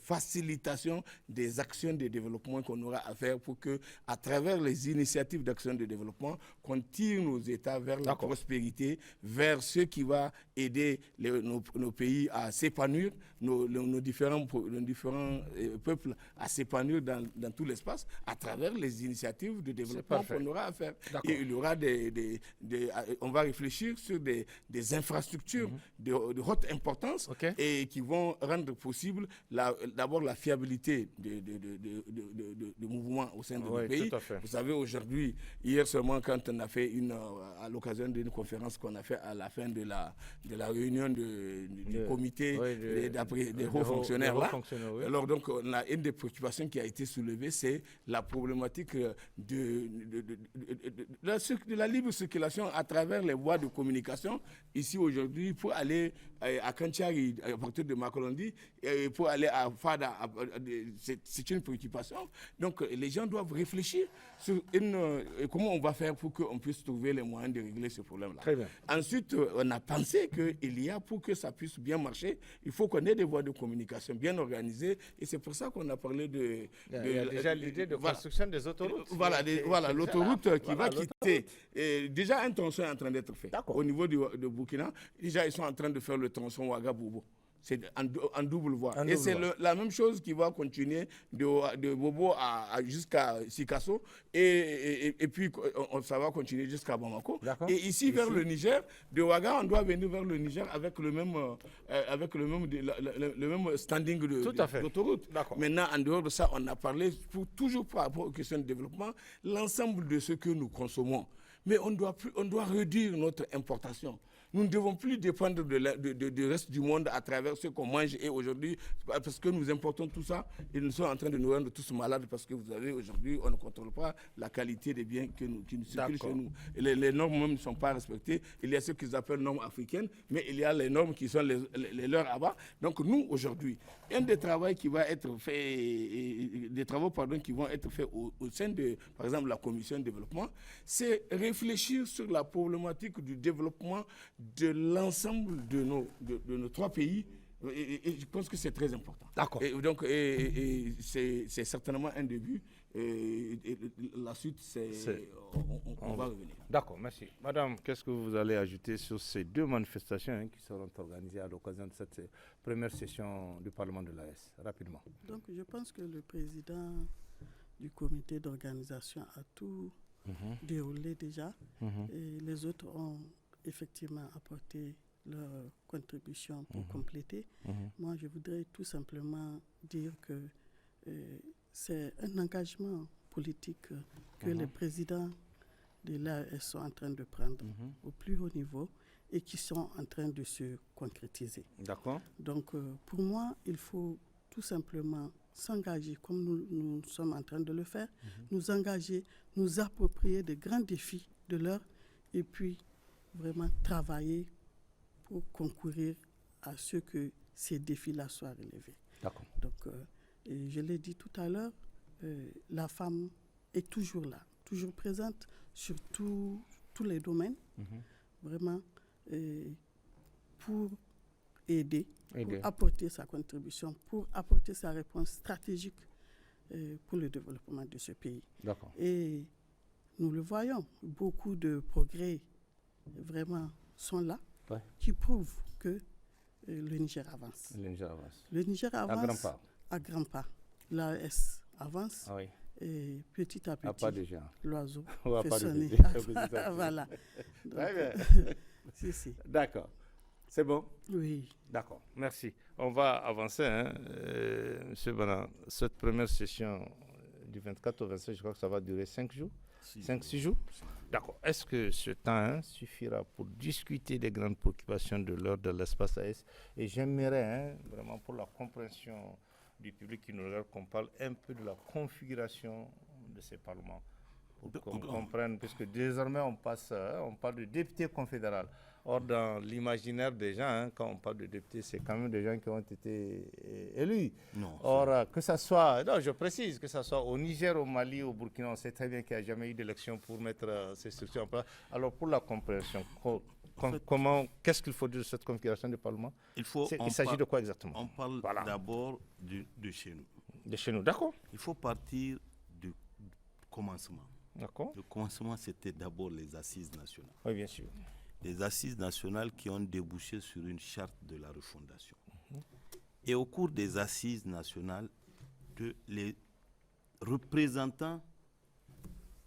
S4: facilitation des actions de développement qu'on aura à faire pour que, à travers les initiatives d'action de développement, qu'on tire nos États vers la prospérité, vers ce qui va aider nos pays à s'épanouir, nos différents peuples à s'épanouir dans tout l'espace à travers les initiatives de développement qu'on aura à faire. Et il y aura on va réfléchir sur des infrastructures de haute importance et qui vont rendre possible d'abord la fiabilité de mouvements au sein de nos pays. Vous savez, aujourd'hui, hier seulement, quand on a fait à l'occasion d'une conférence qu'on a fait à la fin de la réunion du comité des hauts fonctionnaires là. Alors donc, on a une des préoccupations qui a été soulevée, c'est la problématique de la libre circulation à travers les voies de communication. Ici aujourd'hui, pour aller à Kantiari, à partir de Makolondi, pour aller à Fada, c'est une préoccupation. Donc les gens doivent réfléchir sur comment on va faire pour qu'on puisse trouver les moyens de régler ce problème-là.
S6: Très bien.
S4: Ensuite, on a pensé qu'il y a, pour que ça puisse bien marcher, il faut qu'on ait des voies de communication bien organisées. Et c'est pour ça qu'on a parlé
S6: il y a déjà l'idée de construction des autoroutes.
S4: Voilà, l'autoroute qui va quitter. Déjà, un tronçon est en train d'être fait. Au niveau de Burkina, déjà, ils sont en train de faire le tronçon Ouagabougou. C'est en double voie. Et c'est la même chose qui va continuer de Bobo jusqu'à Sikasso. Et puis, ça va continuer jusqu'à Bamako. Et ici, vers le Niger, de Ouaga, on doit venir vers le Niger avec le même standing d'autoroute. Maintenant, en dehors de ça, on a parlé, toujours par rapport aux questions de développement, l'ensemble de ce que nous consommons. Mais on doit réduire notre importation. Nous ne devons plus dépendre du reste du monde à travers ce qu'on mange. Et aujourd'hui, parce que nous importons tout ça, et nous sommes en train de nous rendre tous malades parce que vous savez, aujourd'hui, on ne contrôle pas la qualité des biens qui nous circulent chez nous. Et les normes même ne sont pas respectées. Il y a ce qu'ils appellent normes africaines, mais il y a les normes qui sont les leurs là-bas. Donc nous, aujourd'hui, un des travaux qui va être fait, qui vont être faits au sein de, par exemple, la commission de développement, c'est réfléchir sur la problématique du développement de l'ensemble de nos trois pays. Et je pense que c'est très important.
S6: D'accord.
S4: Et donc, c'est certainement un début. Et la suite, on va revenir.
S6: D'accord, merci. Madame, qu'est-ce que vous allez ajouter sur ces deux manifestations qui seront organisées à l'occasion de cette première session du Parlement de l'AES? Rapidement.
S5: Donc, je pense que le président du comité d'organisation a tout déroulé déjà. Et les autres ont effectivement apporté leur contribution pour compléter. Moi, je voudrais tout simplement dire que c'est un engagement politique que les présidents de l'AES sont en train de prendre au plus haut niveau et qui sont en train de se concrétiser.
S6: D'accord.
S5: Donc, pour moi, il faut tout simplement s'engager comme nous sommes en train de le faire, nous engager, nous approprier des grands défis de l'heure et puis vraiment travailler pour concourir à ce que ces défis-là soient relevés.
S6: D'accord.
S5: Donc, je l'ai dit tout à l'heure, la femme est toujours là, toujours présente sur tous les domaines, vraiment, pour aider, pour apporter sa contribution, pour apporter sa réponse stratégique pour le développement de ce pays.
S6: D'accord.
S5: Et nous le voyons, beaucoup de progrès vraiment sont là, qui prouvent que le Niger avance.
S6: Le Niger avance.
S5: Le Niger avance à grands pas. L'AES avance et petit à petit, l'oiseau fait sonner. Voilà.
S6: Très bien.
S5: Si.
S6: D'accord. C'est bon?
S5: Oui.
S6: D'accord, merci. On va avancer, Monsieur Bana. Cette première session du 24 au 26, je crois que ça va durer 5 jours. 5-6 jours. D'accord. Est-ce que ce temps suffira pour discuter des grandes préoccupations de l'heure de l'espace AES? Et j'aimerais vraiment pour la compréhension du public qui nous regarde qu'on parle un peu de la configuration de ces parlements. Pour qu'on comprenne, puisque désormais on parle de député confédéral. Or, dans l'imaginaire des gens, quand on parle de députés, c'est quand même des gens qui ont été élus.
S2: Non.
S6: Or, que ça soit, non, je précise, que ça soit au Niger, au Mali, au Burkina, on sait très bien qu'il n'y a jamais eu d'élection pour mettre ces structures en place. Alors, pour la compréhension, qu'est-ce qu'il faut dire de cette configuration du Parlement? Il s'agit de quoi exactement?
S2: On parle d'abord de chez nous.
S6: De chez nous, d'accord.
S2: Il faut partir du commencement.
S6: D'accord.
S2: Le commencement, c'était d'abord les assises nationales.
S6: Oui, bien sûr.
S2: Les assises nationales qui ont débouché sur une charte de la refondation. Et au cours des assises nationales, les représentants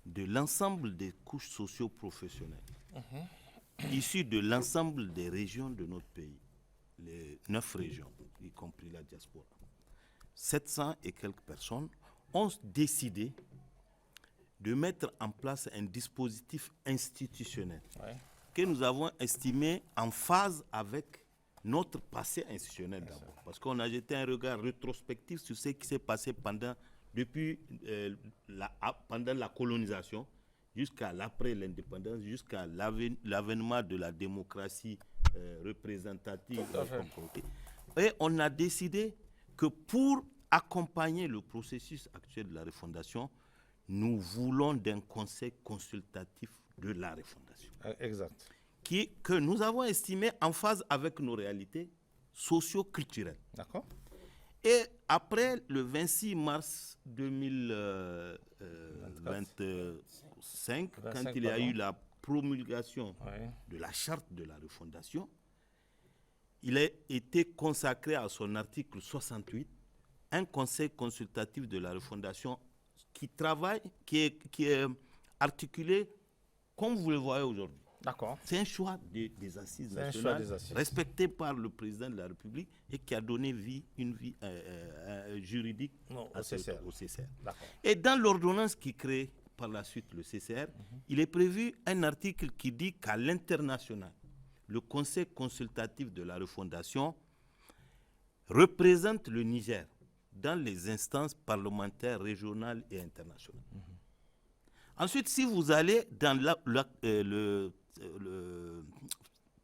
S2: de l'ensemble des couches socio-professionnelles, issus de l'ensemble des régions de notre pays, les 9 régions, y compris la diaspora, 700 et quelques personnes ont décidé de mettre en place un dispositif institutionnel que nous avons estimé en phase avec notre passé institutionnel d'abord. Parce qu'on a jeté un regard rétrospectif sur ce qui s'est passé pendant la colonisation, jusqu'à l'après l'indépendance, jusqu'à l'avènement de la démocratie représentative. Et on a décidé que pour accompagner le processus actuel de la refondation, nous voulons d'un conseil consultatif de la refondation.
S6: Exact.
S2: Que nous avons estimé en phase avec nos réalités socio-culturelles.
S6: D'accord.
S2: Et après le 26 mars 2025, quand il y a eu la promulgation de la charte de la refondation, il a été consacré à son article 68, un conseil consultatif de la refondation qui travaille, qui est articulé comme vous le voyez aujourd'hui.
S6: D'accord.
S2: C'est un choix des assises nationales respecté par le président de la République et qui a donné une vie juridique au CCR. Et dans l'ordonnance qui crée par la suite le CCR, il est prévu un article qui dit qu'à l'international, le Conseil consultatif de la refondation représente le Niger dans les instances parlementaires régionales et internationales. Ensuite, si vous allez dans le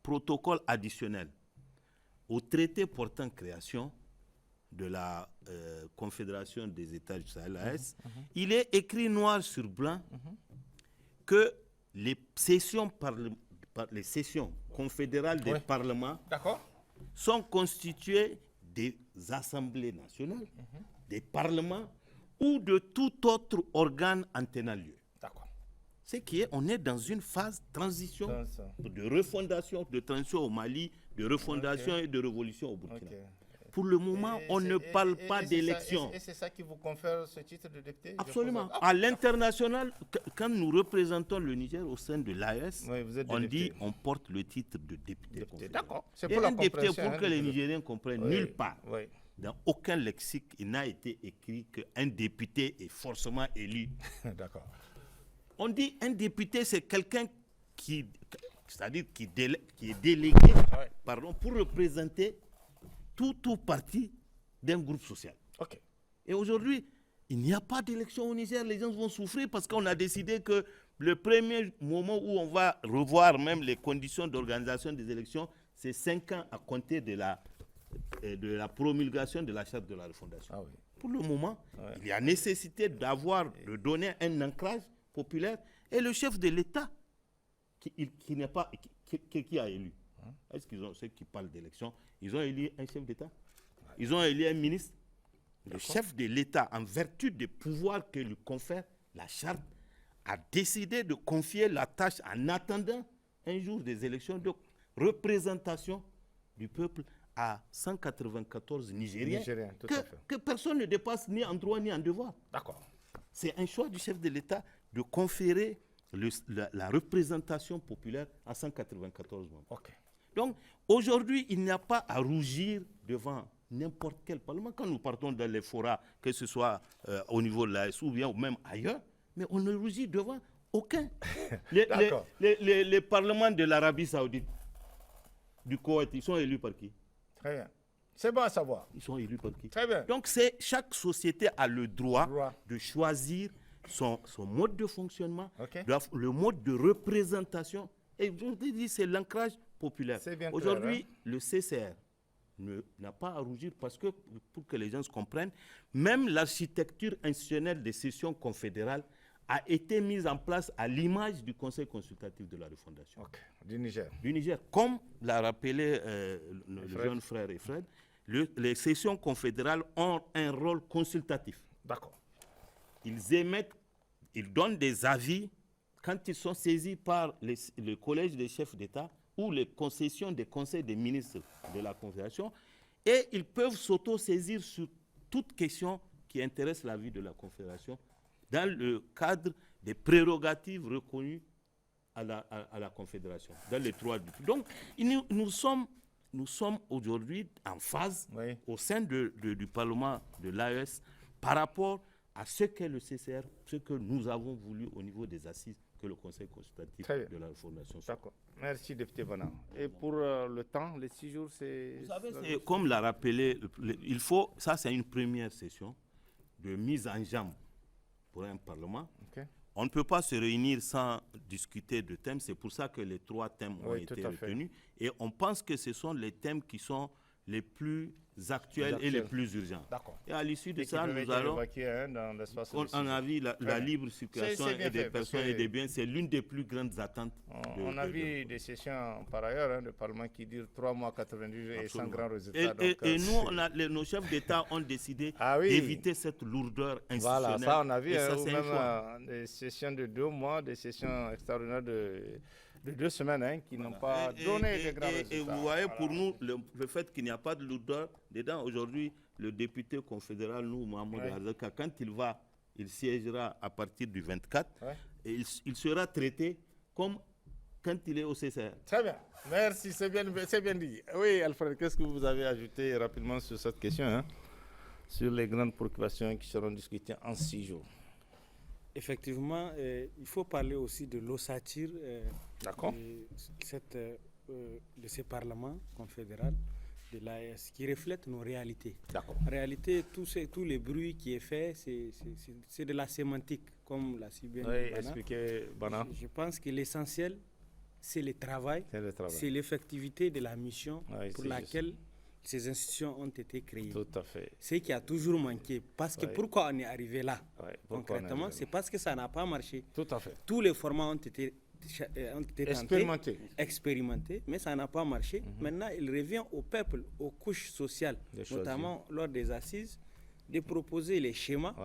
S2: protocole additionnel au traité portant création de la Confédération des États du Sahel, AES, il est écrit noir sur blanc que les sessions confédérales des parlements sont constituées des assemblées nationales, des parlements ou de tout autre organe en tenant lieu. C'est qu'on est dans une phase de transition, de refondation, de transition au Mali, de refondation et de révolution au Burkina. Pour le moment, on ne parle pas d'élection.
S6: Et c'est ça qui vous confère ce titre de député?
S2: Absolument. À l'international, quand nous représentons le Niger au sein de l'AES, on dit on porte le titre de député.
S6: D'accord.
S2: Et un député, pour que les Nigériens comprennent, nulle part, dans aucun lexique, il n'a été écrit qu'un député est forcément élu.
S6: D'accord.
S2: On dit un député, c'est quelqu'un qui est délégué pour représenter tout parti d'un groupe social. Et aujourd'hui, il n'y a pas d'élection au Niger. Les gens vont souffrir parce qu'on a décidé que le premier moment où on va revoir même les conditions d'organisation des élections, c'est 5 ans à compter de la promulgation de la charte de la refondation. Pour le moment, il y a nécessité de donner un ancrage populaire, et le chef de l'État qui a élu. Est-ce qu'ils ont, ceux qui parlent d'élection, ils ont élu un chef d'État? Ils ont élu un ministre? Le chef de l'État, en vertu des pouvoirs que lui confère la charte, a décidé de confier la tâche en attendant un jour des élections de représentation du peuple à 194 Nigériens, que personne ne dépasse ni en droit ni en devoir.
S6: D'accord.
S2: C'est un choix du chef de l'État de conférer la représentation populaire à 194 membres. Donc, aujourd'hui, il n'y a pas à rougir devant n'importe quel parlement. Quand nous partons dans les forats, que ce soit au niveau de l'AES ou bien même ailleurs, mais on ne rougit devant aucun. Les parlements de l'Arabie Saoudite, du Koweït, ils sont élus par qui?
S6: Très bien. C'est bon à savoir.
S2: Ils sont élus par qui?
S6: Très bien.
S2: Donc, chaque société a le droit de choisir son mode de fonctionnement, le mode de représentation. Et je vous dis, c'est l'ancrage populaire. Aujourd'hui, le CCR n'a pas à rougir parce que, pour que les gens se comprennent, même l'architecture institutionnelle des sessions confédérales a été mise en place à l'image du Conseil consultatif de la refondation.
S6: Du Niger.
S2: Du Niger. Comme l'a rappelé le jeune frère et Fred, les sessions confédérales ont un rôle consultatif.
S6: D'accord.
S2: Ils émettent ils donnent des avis quand ils sont saisis par le collège des chefs d'État ou les concessions des conseils des ministres de la Confédération, et ils peuvent s'auto-saisir sur toute question qui intéresse la vie de la Confédération dans le cadre des prérogatives reconnues à la Confédération, dans les 3 du. Donc, nous sommes aujourd'hui en phase au sein du Parlement de l'AES par rapport à ce qu'est le CCR, ce que nous avons voulu au niveau des assises que le Conseil consultatif de la Fondation.
S6: D'accord. Merci, député Bana. Et pour le temps, les 6 jours, c'est...
S2: Vous savez, comme l'a rappelé, il faut, ça c'est une première session de mise en jambe pour un Parlement. Okay. On ne peut pas se réunir sans discuter de thèmes. C'est pour ça que les 3 thèmes ont été retenus. Et on pense que ce sont les thèmes qui sont les plus actuels et les plus urgents. Et à l'issue de ça, nous allons... on a vu la libre circulation des personnes et des biens. C'est l'une des plus grandes attentes.
S6: On a vu des sessions par ailleurs, de Parlement qui durent 3 mois, 90 jours et sans grand résultat.
S2: Et nous, nos chefs d'État ont décidé d'éviter cette lourdeur institutionnelle.
S6: Voilà, ça on a vu, même des sessions de 2 mois, des sessions extraordinaires de 2 semaines qui n'ont pas donné de grands résultats.
S2: Et vous voyez, pour nous, le fait qu'il n'y a pas de lourdeur dedans, aujourd'hui, le député confédéral, nous, Mohamed Arzaka, quand il siégera à partir du 24, et il sera traité comme quand il est au CCR.
S6: Très bien, merci, c'est bien dit. Oui, Alfred, qu'est-ce que vous avez ajouté rapidement sur cette question, sur les grandes préoccupations qui seront discutées en 6 jours?
S3: Effectivement, il faut parler aussi de l'ossature de ces parlements confédéraux de l'AES qui reflètent nos réalités. En réalité, tous les bruits qui est fait, c'est de la sémantique, comme l'a si bien
S6: expliqué Bana.
S3: Je pense que l'essentiel, c'est le travail, c'est l'effectivité de la mission pour laquelle ces institutions ont été créées.
S6: Tout à fait.
S3: Ce qui a toujours manqué. Parce que pourquoi on est arrivé là concrètement, c'est parce que ça n'a pas marché.
S6: Tout à fait.
S3: Tous les formats ont été expérimentés, mais ça n'a pas marché. Maintenant, il revient au peuple, aux couches sociales, notamment lors des assises, de proposer les schémas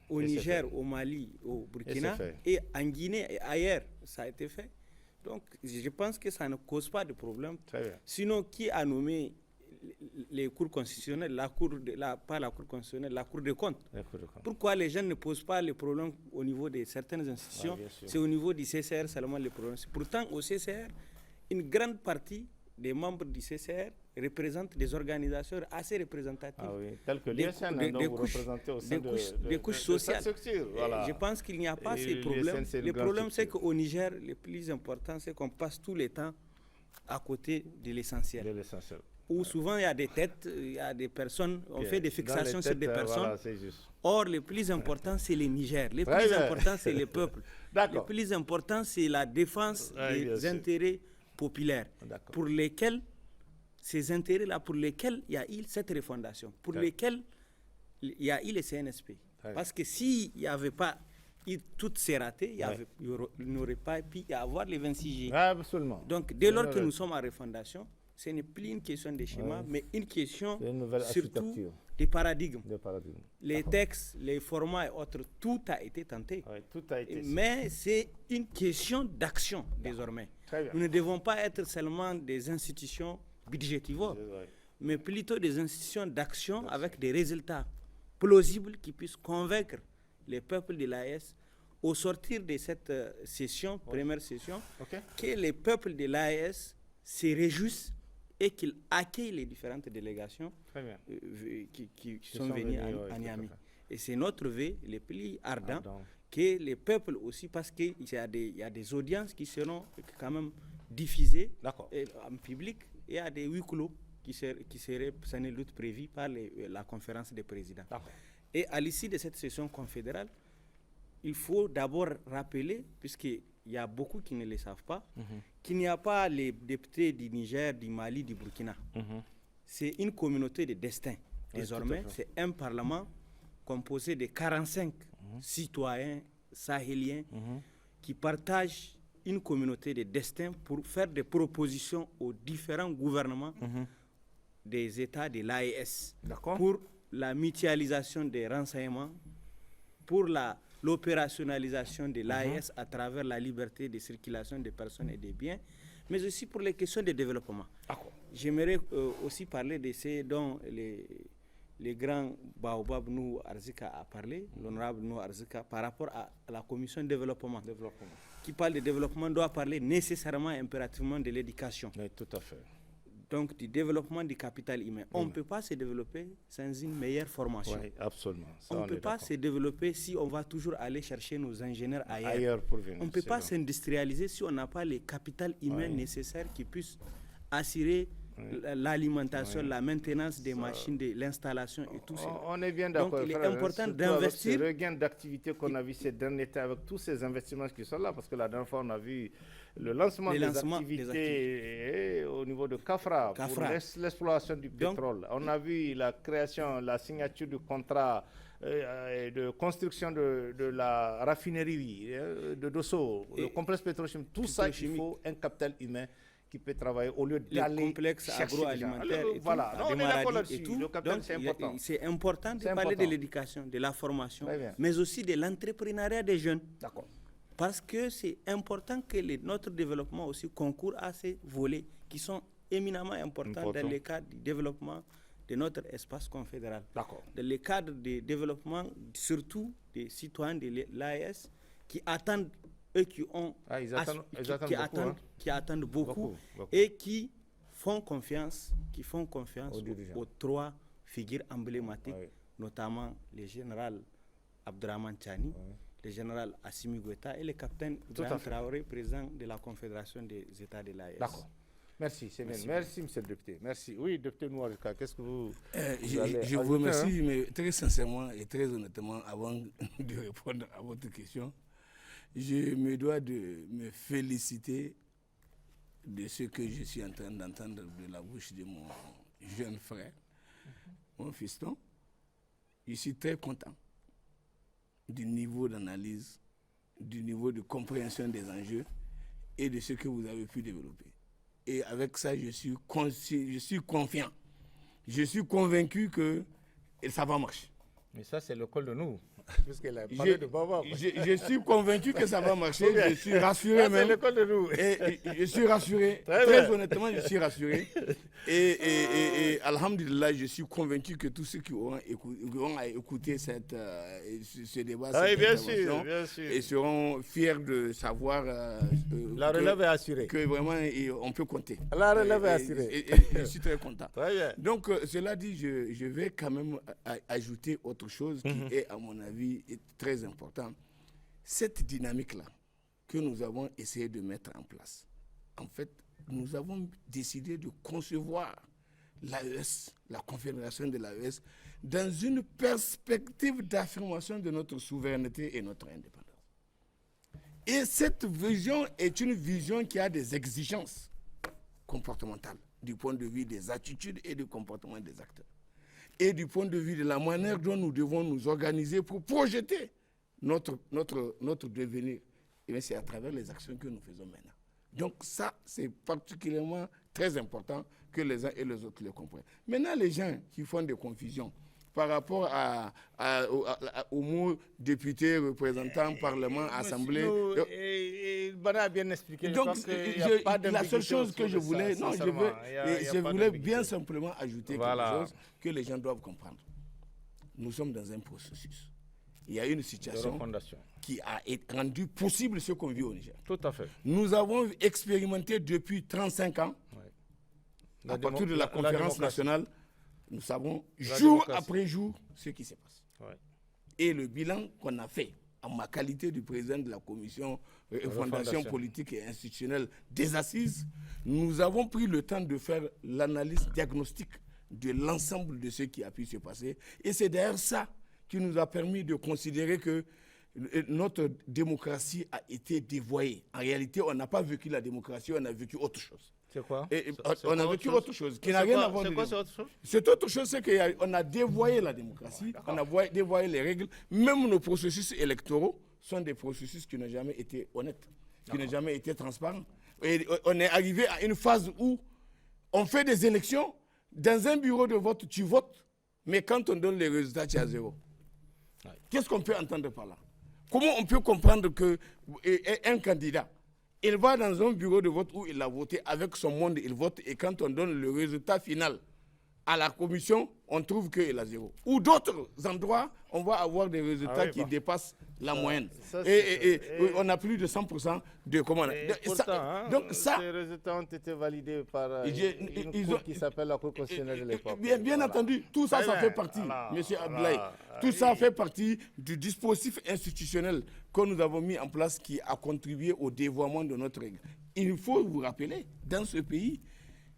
S3: au Niger, au Mali, au Burkina et en Guinée et ailleurs. Ça a été fait. Donc, je pense que ça ne cause pas de problème. Sinon, qui a nommé les cours constitutionnels, pas la cour constitutionnelle, la cour des comptes. Pourquoi les gens ne posent pas les problèmes au niveau de certaines institutions? C'est au niveau du CCR seulement les problèmes. Pourtant, au CCR, une grande partie des membres du CCR représentent des organisations assez représentatives.
S6: Telles que l'ISN,
S3: des couches sociales. Je pense qu'il n'y a pas ces problèmes. Le problème, c'est qu'au Niger, le plus important, c'est qu'on passe tout le temps à côté de l'essentiel. Où souvent il y a des têtes, il y a des personnes, on fait des fixations sur des personnes. Or, le plus important, c'est le Niger. Le plus important, c'est le peuple. Le plus important, c'est la défense des intérêts populaires. Pour lesquels, ces intérêts-là, pour lesquels il y a eu cette refondation, pour lesquels il y a eu le CNSP. Parce que s'il n'y avait pas toutes ces ratés, il n'aurait pas pu y avoir les 26G.
S6: Absolument.
S3: Donc, dès lors que nous sommes en refondation, ce n'est plus une question de schéma, mais une question surtout des paradigmes. Les textes, les formats et autres, tout a été tenté. Mais c'est une question d'action désormais. Nous ne devons pas être seulement des institutions budgétivores, mais plutôt des institutions d'action avec des résultats plausibles qui puissent convaincre les peuples de l'AES au sortir de cette session, première session, que les peuples de l'AES se réjouissent et qu'ils accueillent les différentes délégations qui sont venues à Niamey. Et c'est notre vœu le plus ardent que les peuples aussi, parce qu'il y a des audiences qui seront quand même diffusées en public, et il y a des huis clos qui seraient sans doute prévus par la conférence des présidents. Et à l'issue de cette session confédérale, il faut d'abord rappeler, puisqu'il y a beaucoup qui ne le savent pas, qu'il n'y a pas les députés du Niger, du Mali, du Burkina. C'est une communauté de destin. Désormais, c'est un parlement composé de 45 citoyens sahéliens qui partagent une communauté de destin pour faire des propositions aux différents gouvernements des États de l'AES pour la mutualisation des renseignements, pour la l'opérationnalisation de l'AES à travers la liberté de circulation des personnes et des biens, mais aussi pour les questions de développement. J'aimerais aussi parler de ce dont les grands Baobab nous Arzika a parlé, l'honorable nous Arzika, par rapport à la commission de développement. Qui parle de développement doit parler nécessairement, impérativement de l'éducation.
S6: Oui, tout à fait.
S3: Donc du développement du capital humain. On ne peut pas se développer sans une meilleure formation.
S6: Oui, absolument. Ça,
S3: on ne peut pas se développer si on va toujours aller chercher nos ingénieurs
S6: ailleurs pour venir,
S3: on ne peut pas s'industrialiser si on n'a pas les capital humain nécessaires qui puissent assurer l'alimentation, la maintenance des machines, de l'installation et tout ça.
S1: On est bien d'accord.
S3: Donc il est important d'investir.
S1: Le regain d'activité qu'on a vu ces derniers temps avec tous ces investissements qui sont là, parce que la dernière fois on a vu le lancement des activités au niveau de Kafra. Pour l'exploration du pétrole. On a vu la création, la signature du contrat de construction de la raffinerie de Dosso, le complexe pétrochimique. Tout ça, il faut un capital humain qui peut travailler au lieu d'aller
S3: complexes agroalimentaires et
S1: voilà.
S3: tout,
S1: on est d'accord là-dessus.
S3: Le capital, c'est important. C'est important de parler de l'éducation, de la formation, mais aussi de l'entrepreneuriat des jeunes.
S1: D'accord.
S3: Parce que c'est important que notre développement aussi concourt à ces volets qui sont éminemment importants dans le cadre du développement de notre espace confédéral.
S1: D'accord.
S3: Dans le cadre du développement, surtout des citoyens de l'AES qui attendent, eux qui ont qui attendent beaucoup et qui font confiance aux trois figures emblématiques, notamment le général Abdourahmane Tchani, le général Assimi Goïta et le capitaine Ibrahim Traoré, président de la Confédération des États de l'AES.
S1: D'accord. Merci, c'est bien. Merci, monsieur le député. Merci. Oui, député Nouarika, qu'est-ce que vous
S4: je vous remercie, mais très sincèrement et très honnêtement, avant de répondre à votre question, je me dois de me féliciter de ce que je suis en train d'entendre de la bouche de mon jeune frère, mon fiston. Je suis très content du niveau d'analyse, du niveau de compréhension des enjeux et de ce que vous avez pu développer. Et avec ça, je suis confiant. Je suis convaincu que ça va marcher.
S1: Mais ça, c'est l'école de nous. Puisqu'elle a parlé de Baba.
S4: Je suis convainchu que ça va marcher. Je suis rassuré même.
S1: C'est l'école de nous.
S4: Et je suis rassuré. Très honnêtement, je suis rassuré. Et alhamdulillah, je suis convaincu que tous ceux qui auront écouté ce débat,
S1: bien sûr.
S4: Et seront fiers de savoir
S1: la relève est assurée.
S4: Que vraiment, on peut compter.
S1: La relève est assurée.
S4: Et je suis très content. Donc, cela dit, je vais quand même ajouter autre chose qui est, à mon avis, est très important. Cette dynamique-là que nous avons essayé de mettre en place, en fait, nous avons décidé de concevoir l'AES, la confédération de l'AES, dans une perspective d'affirmation de notre souveraineté et notre indépendance. Et cette vision est une vision qui a des exigences comportementales du point de vue des attitudes et du comportement des acteurs. Et du point de vue de la manière dont nous devons nous organiser pour projeter notre devenir. Et c'est à travers les actions que nous faisons maintenant. Donc ça, c'est particulièrement très important que les uns et les autres le comprennent. Maintenant, les gens qui font des confusions par rapport aux mots député, représentant, parlement, assemblée.
S1: Bana a bien expliqué.
S4: Donc, la seule chose que je voulais, je voulais bien simplement ajouter quelque chose que les gens doivent comprendre. Nous sommes dans un processus. Il y a une situation qui a rendu possible ce qu'on vit au Niger.
S1: Tout à fait.
S4: Nous avons expérimenté depuis 35 ans, à partir de la conférence nationale, nous savons jour après jour ce qui se passe. Et le bilan qu'on a fait, en ma qualité du président de la commission fondation politique et institutionnelle des assises, nous avons pris le temps de faire l'analyse diagnostique de l'ensemble de ce qui a pu se passer. Et c'est d'ailleurs ça qui nous a permis de considérer que notre démocratie a été dévoyée. En réalité, on n'a pas vécu la démocratie, on a vécu autre chose.
S1: C'est quoi?
S4: On a vécu autre chose qui n'a rien à voir.
S1: C'est quoi cette autre chose?
S4: Cette autre chose, c'est qu'on a dévoyé la démocratie, on a dévoyé les règles. Même nos processus électoraux sont des processus qui n'ont jamais été honnêtes, qui n'ont jamais été transparents. Et on est arrivé à une phase où on fait des élections, dans un bureau de vote, tu votes, mais quand on donne les résultats, tu as zéro. Qu'est-ce qu'on peut entendre par là? Comment on peut comprendre qu'un candidat, il va dans un bureau de vote où il a voté avec son monde, il vote, et quand on donne le résultat final à la commission, on trouve qu'il a 0. Ou d'autres endroits, on va avoir des résultats qui dépassent la moyenne. On a plus de 100% de commandes.
S1: Donc ces résultats ont été validés par une cour qui s'appelle la Cour constitutionnelle de l'époque.
S4: Bien entendu, tout ça, ça fait partie, M. Abdoulaye. Tout ça fait partie du dispositif institutionnel que nous avons mis en place qui a contribué au dévoiement de notre règle. Il faut vous rappeler, dans ce pays,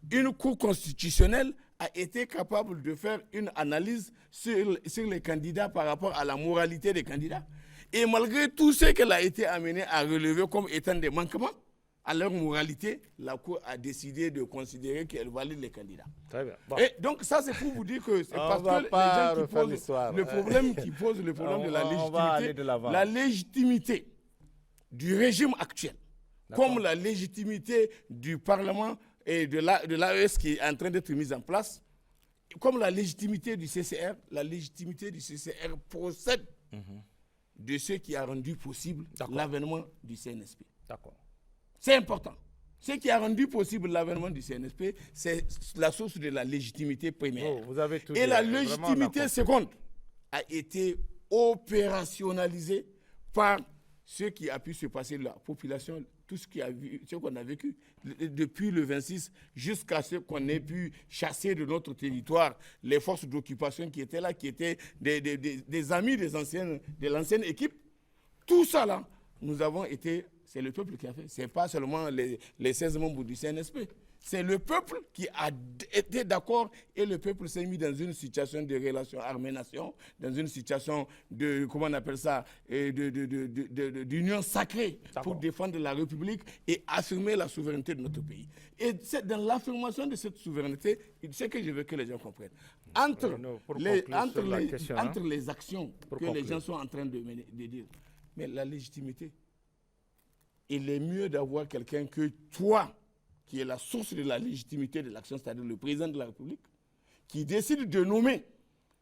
S4: une Cour constitutionnelle a été capable de faire une analyse sur les candidats par rapport à la moralité des candidats. Et malgré tout ce qu'elle a été amenée à relever comme étant des manquements à leur moralité, la Cour a décidé de considérer qu'elle valide les candidats.
S1: Très bien. Bon.
S4: Et donc ça, c'est pour vous dire que c'est parce que les gens qui posent le problème, de la légitimité du régime actuel, comme la légitimité du Parlement et de l'AES qui est en train d'être mise en place, comme la légitimité du CCR procède de ce qui a rendu possible l'avènement du CNSP.
S1: D'accord.
S4: C'est important. Ce qui a rendu possible l'avènement du CNSP, c'est la source de la légitimité première.
S1: Vous avez tout
S4: et la légitimité seconde a été opérationnalisée par ce qui a pu se passer, la population, tout ce qu'on a vécu depuis le 26 jusqu'à ce qu'on ait pu chasser de notre territoire les forces d'occupation qui étaient là, qui étaient des amis de l'ancienne équipe. Tout ça là, nous avons été, c'est le peuple qui a fait. Ce n'est pas seulement les 16 membres du CNSP. C'est le peuple qui a été d'accord et le peuple s'est mis dans une situation de relation armée-nation, dans une situation de, comment on appelle ça, d'union sacrée pour défendre la République et affirmer la souveraineté de notre pays. Et c'est dans l'affirmation de cette souveraineté, c'est que je veux que les gens comprennent. Entre les actions que les gens sont en train de dire, mais la légitimité, il est mieux d'avoir quelqu'un que toi, qui est la source de la légitimité de l'action, c'est-à-dire le président de la République, qui décide de nommer,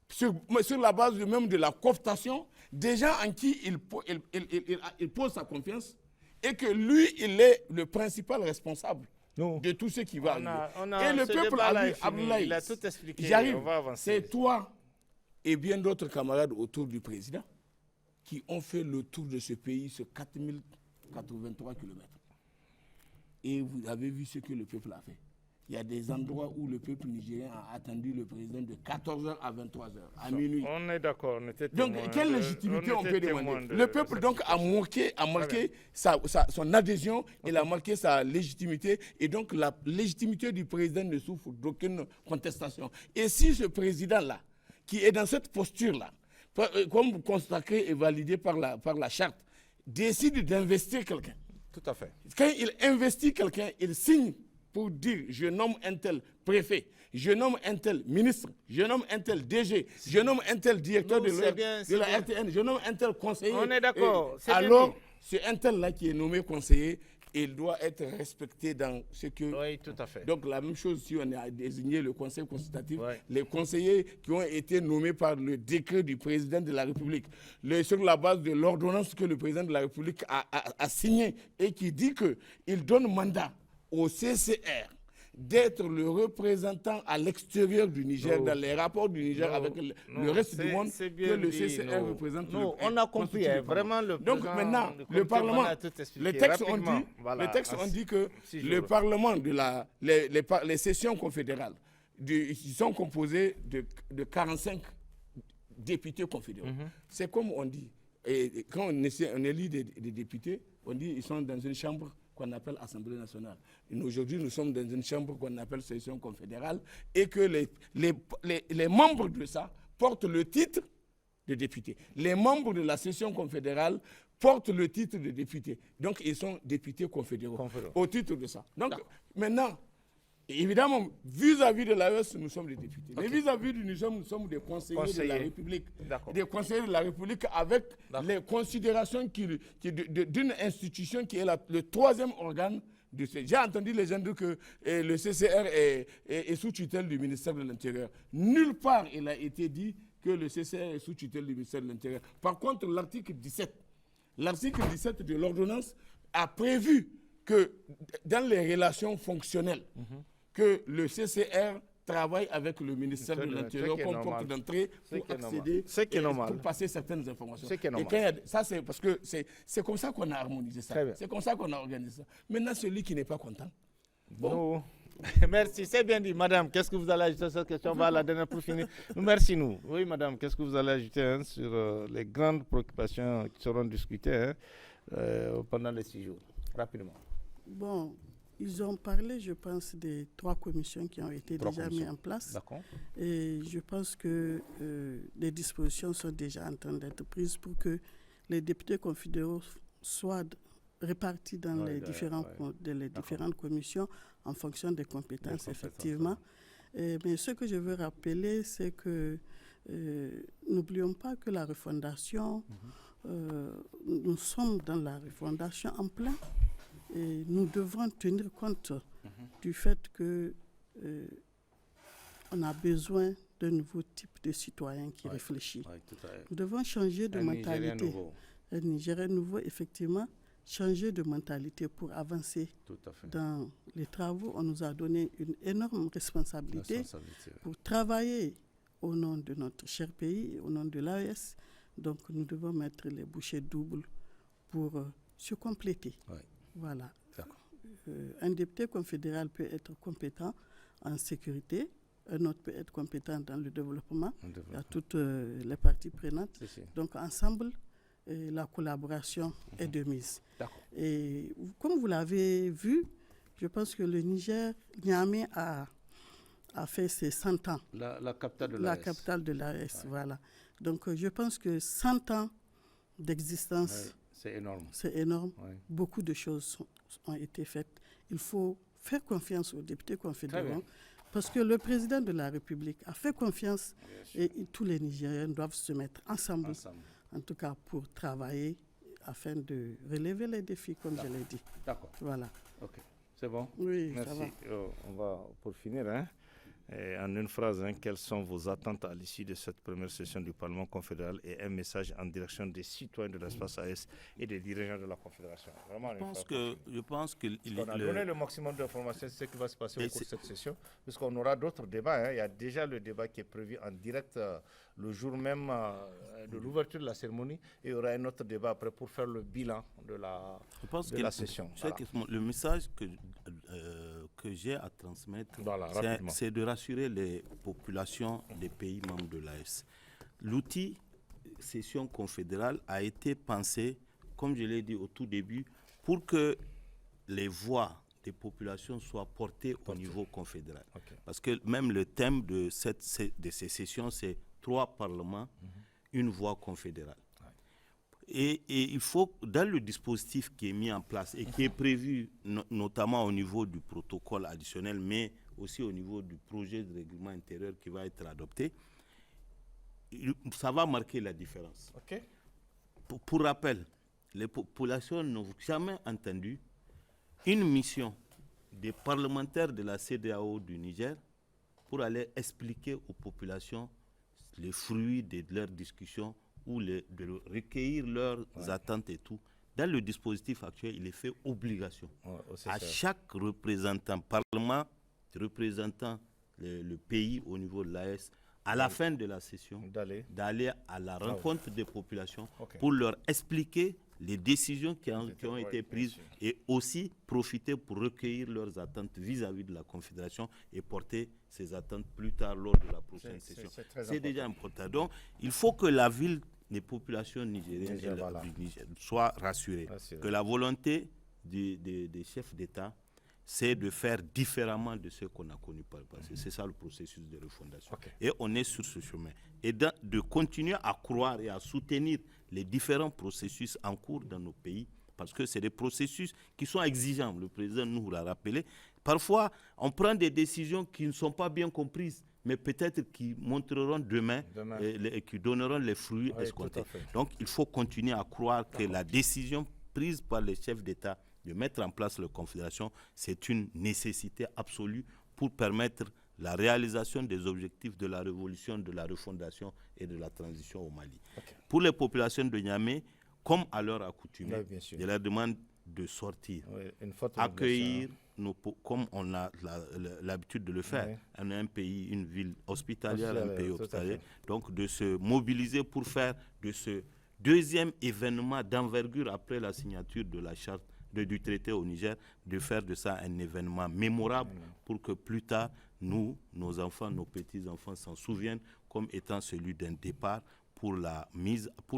S4: sur la base même de la cooptation, des gens en qui il pose sa confiance, et que lui, il est le principal responsable de tout ce qui va arriver. Et le peuple Abdoulaye,
S1: il a tout expliqué.
S4: J'arrive. C'est toi et bien d'autres camarades autour du président qui ont fait le tour de ce pays sur 4083 km. Et vous avez vu ce que le peuple a fait. Il y a des endroits où le peuple nigérien a attendu le président de 14h à 23h, à minuit.
S1: On est d'accord, on était
S4: témoin. Donc, quelle légitimité on peut demander? Le peuple donc a marqué son adhésion, il a marqué sa légitimité, et donc la légitimité du président ne souffre d'aucune contestation. Et si ce président-là, qui est dans cette posture-là, comme consacré et validé par la charte, décide d'investir quelqu'un.
S1: Tout à fait.
S4: Quand il investit quelqu'un, il signe pour dire je nomme un tel préfet, je nomme un tel ministre, je nomme un tel DG, je nomme un tel directeur de la RTN, je nomme un tel conseiller.
S1: On est d'accord.
S4: Alors, c'est un tel là qui est nommé conseiller. Il doit être respecté dans ce que...
S1: Oui, tout à fait.
S4: Donc la même chose si on a désigné le conseil consultatif, les conseillers qui ont été nommés par le décret du président de la République, sur la base de l'ordonnance que le président de la République a signée et qui dit qu'il donne mandat au CCR d'être le représentant à l'extérieur du Niger, dans les rapports du Niger avec le reste du monde, que le CCR représente.
S1: Non, on a compris, vraiment le
S4: Donc maintenant, le Parlement, les textes ont dit que le Parlement, les sessions confédérales, ils sont composés de 45 députés confédéraux. C'est comme on dit, et quand on élit des députés, on dit qu'ils sont dans une chambre qu'on appelle Assemblée nationale. Aujourd'hui, nous sommes dans une chambre qu'on appelle session confédérale et que les membres de ça portent le titre de député. Les membres de la session confédérale portent le titre de député. Donc, ils sont députés confédéraux au titre de ça. Donc, maintenant, évidemment, vis-à-vis de l'AES, nous sommes des députés. Mais vis-à-vis du Niger, nous sommes des conseillers de la République. Des conseillers de la République avec les considérations d'une institution qui est le troisième organe. J'ai entendu les gens dire que le CCR est sous tutelle du ministère de l'Intérieur. Nulle part il a été dit que le CCR est sous tutelle du ministère de l'Intérieur. Par contre, l'article 17 l'article 17 de l'ordonnance a prévu que dans les relations fonctionnelles, que le CCR travaille avec le ministère de l'Intérieur comme porte d'entrée pour accéder, pour passer certaines informations. Ça, c'est parce que c'est comme ça qu'on a harmonisé ça. C'est comme ça qu'on a organisé ça. Maintenant, celui qui n'est pas content.
S6: Bon. Merci, c'est bien dit. Madame, qu'est-ce que vous allez ajouter à cette question? On va à la dernière pour finir. Merci, nous. Oui, madame, qu'est-ce que vous allez ajouter sur les grandes préoccupations qui seront discutées pendant les 6 jours? Rapidement.
S5: Bon, ils ont parlé, je pense, des 3 commissions qui ont été déjà mises en place.
S6: D'accord.
S5: Et je pense que les dispositions sont déjà en train d'être prises pour que les députés confédéraux soient répartis dans les différentes commissions en fonction des compétences, effectivement. Mais ce que je veux rappeler, c'est que n'oublions pas que la refondation, nous sommes dans la refondation en plein et nous devons tenir compte du fait que on a besoin d'un nouveau type de citoyen qui réfléchit. Nous devons changer de mentalité. Un Nigérien nouveau, effectivement, changer de mentalité pour avancer dans les travaux. On nous a donné une énorme responsabilité pour travailler au nom de notre cher pays, au nom de l'AES. Donc nous devons mettre les bouchées doubles pour se compléter. Voilà. Un député confédéral peut être compétent en sécurité, un autre peut être compétent dans le développement. Il y a toutes les parties prenantes. Donc ensemble, la collaboration est de mise. Et comme vous l'avez vu, je pense que le Niger, Niamey a fait ses 100 ans.
S6: La capitale de l'AES.
S5: La capitale de l'AES, voilà. Donc je pense que 100 ans d'existence,
S6: c'est énorme.
S5: C'est énorme. Beaucoup de choses ont été faites. Il faut faire confiance aux députés confédéraux parce que le président de la République a fait confiance et tous les Nigériens doivent se mettre ensemble. En tout cas pour travailler afin de relever les défis, comme je l'ai dit.
S6: D'accord.
S5: Voilà.
S6: Ok. C'est bon?
S5: Oui,
S6: merci.
S5: Ça va.
S6: On va, pour finir, en une phrase, quelles sont vos attentes à l'issue de cette première session du Parlement confédéral et un message en direction des citoyens de l'espace AES et des dirigeants de la Confédération? Vraiment,
S2: je pense que
S6: on a donné le maximum d'informations sur ce qui va se passer au cours de cette session, puisqu'on aura d'autres débats. Il y a déjà le débat qui est prévu en direct le jour même de l'ouverture de la cérémonie, et il y aura un autre débat après pour faire le bilan de la session.
S2: Le message que j'ai à transmettre, c'est de rassurer les populations des pays membres de l'AES. L'outil session confédérale a été pensé, comme je l'ai dit au tout début, pour que les voix des populations soient portées au niveau confédéral. Parce que même le thème de ces sessions, c'est 3 parlements, une voix confédérale. Et il faut, dans le dispositif qui est mis en place et qui est prévu notamment au niveau du protocole additionnel, mais aussi au niveau du projet de règlement intérieur qui va être adopté, ça va marquer la différence. Pour rappel, les populations n'ont jamais entendu une mission des parlementaires de la CEDEAO du Niger pour aller expliquer aux populations les fruits de leurs discussions ou de recueillir leurs attentes et tout. Dans le dispositif actuel, il est fait obligation à chaque représentant, parlement représentant le pays au niveau de l'AES, à la fin de la session, d'aller à la rencontre des populations pour leur expliquer les décisions qui ont été prises et aussi profiter pour recueillir leurs attentes vis-à-vis de la Confédération et porter ces attentes plus tard lors de la prochaine session. C'est déjà important. Donc, il faut que la ville, les populations nigériennes du Niger soient rassurées que la volonté des chefs d'État, c'est de faire différemment de ce qu'on a connu par le passé. C'est ça le processus de refondation. Et on est sur ce chemin. Et de continuer à croire et à soutenir les différents processus en cours dans nos pays, parce que c'est des processus qui sont exigeants. Le président nous l'a rappelé. Parfois, on prend des décisions qui ne sont pas bien comprises, mais peut-être qui montreront demain. Et qui donneront les fruits escomptés. Donc, il faut continuer à croire que la décision prise par les chefs d'État de mettre en place la Confédération, c'est une nécessité absolue pour permettre la réalisation des objectifs de la révolution, de la refondation et de la transition au Mali. Pour les populations de Niamey, comme à leur accoutumée,
S6: Oui, bien sûr.
S2: je leur demande de sortir,
S6: Oui, une forte
S2: accueillir, comme on a l'habitude de le faire.
S6: Oui.
S2: On est un pays, une ville hospitalière, un pays
S6: tout à
S2: hospitalier.
S6: fait.
S2: Donc de se mobiliser pour faire de ce deuxième événement d'envergure après la signature de la charte du traité au Niger, de faire de ça un événement mémorable pour que plus tard, nous, nos enfants, nos petits-enfants s'en souviennent comme étant celui d'un départ pour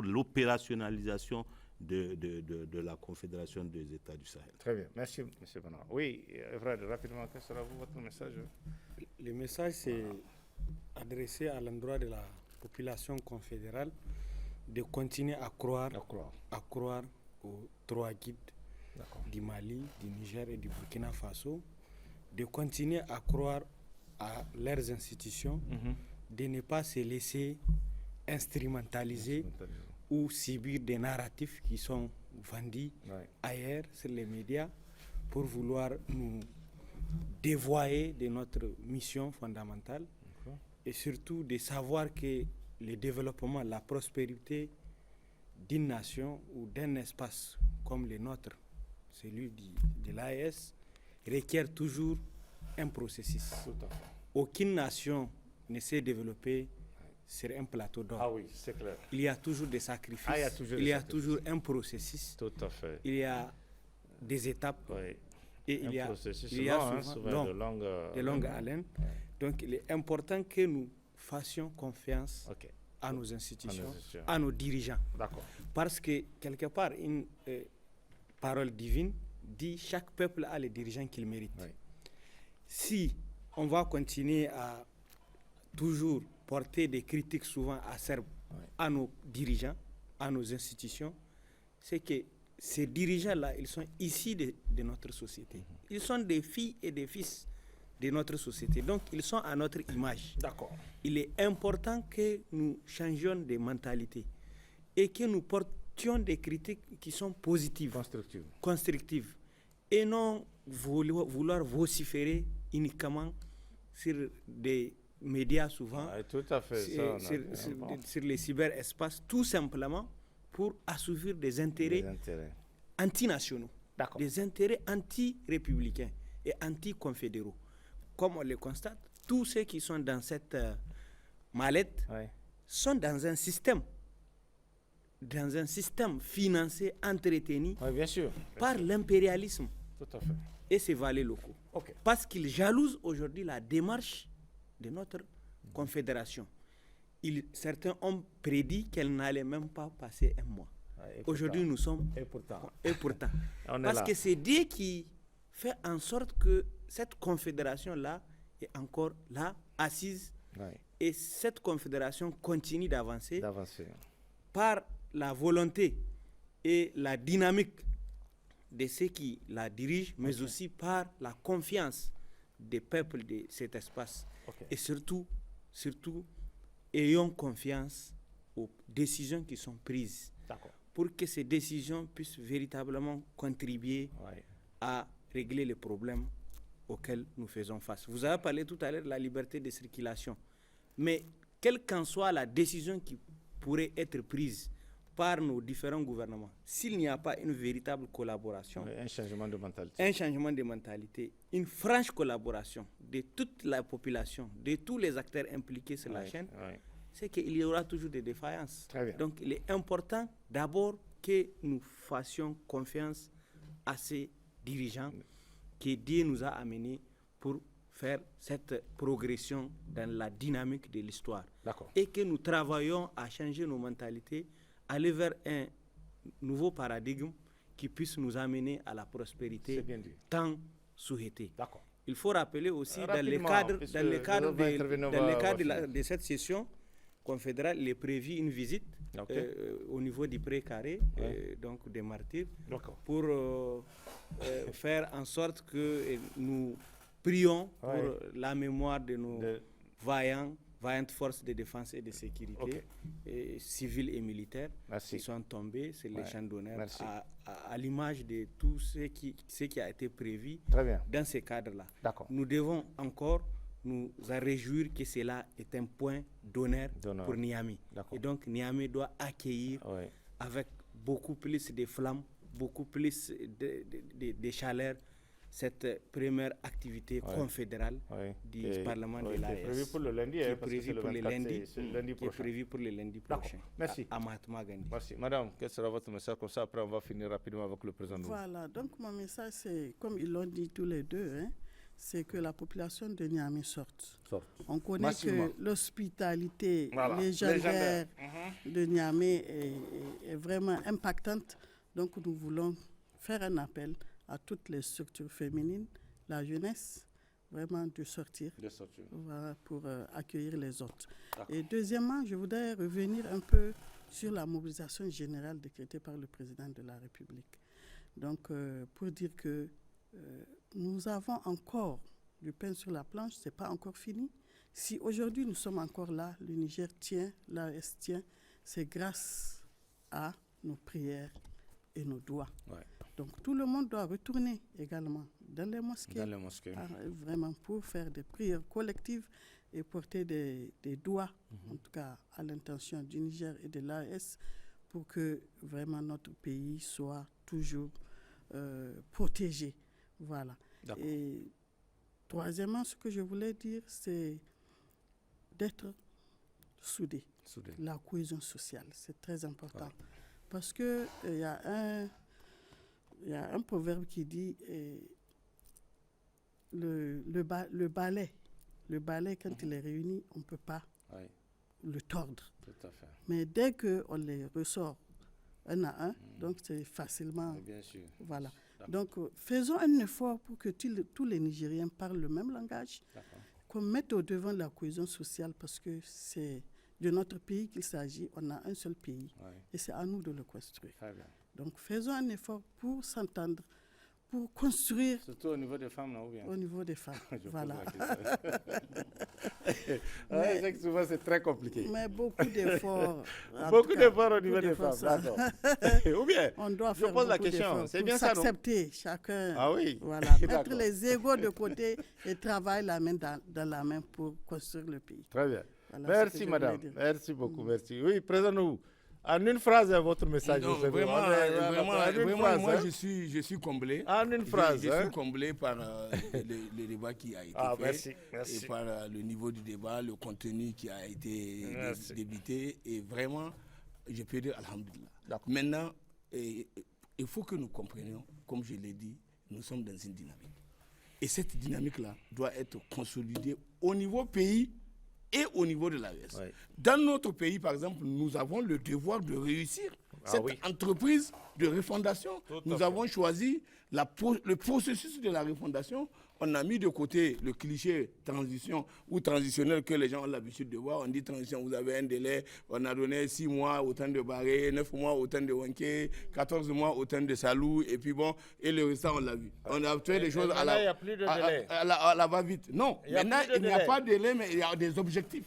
S2: l'opérationnalisation de la Confédération des États du Sahel.
S6: Très bien, merci M. Bana. Oui, Evrad, rapidement, quel sera votre message?
S3: Le message, c'est adressé à l'endroit de la population confédérale de continuer à croire aux 3 guides du Mali, du Niger et du Burkina Faso, de continuer à croire à leurs institutions, de ne pas se laisser instrumentaliser ou subir des narratifs qui sont vendus ailleurs sur les médias pour vouloir nous dévoyer de notre mission fondamentale et surtout de savoir que le développement, la prospérité d'une nation ou d'un espace comme le nôtre, celui de l'AES, requiert toujours un processus. Aucune nation ne s'est développée sur un plateau d'or.
S6: Ah oui, c'est clair.
S3: Il y a toujours des sacrifices, il y a toujours un processus,
S6: tout à fait.
S3: Il y a des étapes et il y a
S6: souvent
S3: de longue haleine. Donc il est important que nous fassions confiance à nos institutions, à nos dirigeants. Parce que quelque part, une parole divine dit chaque peuple a les dirigeants qu'il mérite. Si on va continuer à toujours porter des critiques souvent acerbes à nos dirigeants, à nos institutions, c'est que ces dirigeants-là, ils sont issus de notre société. Ils sont des filles et des fils de notre société. Donc, ils sont à notre image. Il est important que nous changions de mentalité et que nous portions des critiques qui sont positives, constructives, et non vouloir vociférer uniquement sur des médias souvent,
S6: tout à fait,
S3: sur les cyberespaces, tout simplement pour assouvir des intérêts antinationaux, des intérêts anti-républicains et anti-confédéraux. Comme on le constate, tous ceux qui sont dans cette mallette sont dans un système financé, entretenu par l'impérialisme et ses valets locaux. Parce qu'ils jalousent aujourd'hui la démarche de notre confédération. Certains ont prédit qu'elle n'allait même pas passer un mois. Aujourd'hui, nous sommes... Et pourtant. Parce que c'est Dieu qui fait en sorte que cette confédération-là est encore là, assise. Et cette confédération continue d'avancer par la volonté et la dynamique de ceux qui la dirigent, mais aussi par la confiance des peuples de cet espace. Et surtout, ayons confiance aux décisions qui sont prises pour que ces décisions puissent véritablement contribuer à régler les problèmes auxquels nous faisons face. Vous avez parlé tout à l'heure de la liberté de circulation, mais quelle qu'en soit la décision qui pourrait être prise par nos différents gouvernements, s'il n'y a pas une véritable collaboration,
S6: un changement de mentalité, une
S3: franche collaboration de toute la population, de tous les acteurs impliqués sur la chaîne, c'est qu'il y aura toujours des défaillances. Donc il est important d'abord que nous fassions confiance à ces dirigeants que Dieu nous a amenés pour faire cette progression dans la dynamique de l'histoire. Et que nous travaillons à changer nos mentalités, aller vers un nouveau paradigme qui puisse nous amener à la prospérité tant souhaitée. Il faut rappeler aussi dans le cadre de cette session confédérale, il est prévu une visite au niveau du pré-carré, donc des martyrs, pour faire en sorte que nous prions pour la mémoire de nos vaillantes forces de défense et de sécurité, civiles et militaires, qui sont tombés sur les champs d'honneur, à l'image de tout ce qui a été prévu dans ces cadres-là. Nous devons encore nous en réjouir que cela est un point d'honneur pour Niamey. Et donc Niamey doit accueillir avec beaucoup plus de flammes, beaucoup plus de chaleur, cette première activité confédérale du Parlement de l'AES.
S6: Qui est prévu pour le lundi, parce que c'est le 24, lundi prochain.
S3: Qui est prévu pour le lundi prochain.
S6: Merci.
S3: À Mahatma Gandhi.
S6: Merci. Madame, quel sera votre message? Comme ça, après, on va finir rapidement avec le président.
S5: Voilà, donc mon message, c'est, comme ils l'ont dit tous les deux, c'est que la population de Niamey sorte. On connaît massivement que l'hospitalité légendaire de Niamey est vraiment impactante. Donc nous voulons faire un appel à toutes les structures féminines, la jeunesse, vraiment de sortir. Voilà, pour accueillir les autres. Et deuxièmement, je voudrais revenir un peu sur la mobilisation générale décrétée par le président de la République. Donc pour dire que nous avons encore du pain sur la planche, ce n'est pas encore fini. Si aujourd'hui nous sommes encore là, le Niger tient, l'AES tient, c'est grâce à nos prières et nos doigts. Donc tout le monde doit retourner également dans les mosquées. Vraiment pour faire des prières collectives et porter des doigts, en tout cas à l'intention du Niger et de l'AES, pour que vraiment notre pays soit toujours protégé. Voilà. Et troisièmement, ce que je voulais dire, c'est d'être soudé. La cohésion sociale, c'est très important. Parce qu'il y a un proverbe qui dit le balai, quand il est réuni, on ne peut pas le tordre.
S6: Tout à fait.
S5: Mais dès qu'on les ressort un à un, donc c'est facilement...
S6: Bien sûr.
S5: Voilà. Donc, faisons un effort pour que tous les Nigériens parlent le même langage, qu'on mette au devant la cohésion sociale, parce que c'est de notre pays qu'il s'agit. On a un seul pays et c'est à nous de le construire. Donc, faisons un effort pour s'entendre, pour construire...
S6: Surtout au niveau des femmes, non?
S5: Au niveau des femmes, voilà.
S6: Mais souvent, c'est très compliqué.
S5: Mais beaucoup d'efforts.
S6: Beaucoup d'efforts au niveau des femmes, d'accord. Ou bien,
S5: on doit
S6: je pose la question, c'est bien ça, non?
S5: S'accepter, chacun.
S6: Ah oui.
S5: Voilà, mettre les égos de côté et travailler la main dans la main pour construire le pays.
S6: Très bien.
S5: Voilà,
S6: merci, madame. Merci beaucoup, merci. Oui, présentez-nous. En une phrase, votre message.
S4: Non, vraiment, moi, je suis comblé.
S6: En une phrase.
S4: Je suis comblé par le débat qui a été fait.
S6: Merci.
S4: Et par le niveau du débat, le contenu qui a été débité. Et vraiment, je peux dire alhamdoulilah. Maintenant, il faut que nous comprenions, comme je l'ai dit, nous sommes dans une dynamique. Et cette dynamique-là doit être consolidée au niveau pays et au niveau de l'AES. Dans notre pays, par exemple, nous avons le devoir de réussir cette entreprise de refondation. Nous avons choisi le processus de la refondation. On a mis de côté le cliché transition ou transitionnel que les gens ont l'habitude de voir. On dit transition, vous avez un délai. On a donné 6 mois au temps de Barré, 9 mois au temps de Wanké, 14 mois au temps de Salou. Et puis bon, et le reste, on l'a vu. On a fait des choses à la va-vite. Non, maintenant, il n'y a pas de délai, mais il y a des objectifs.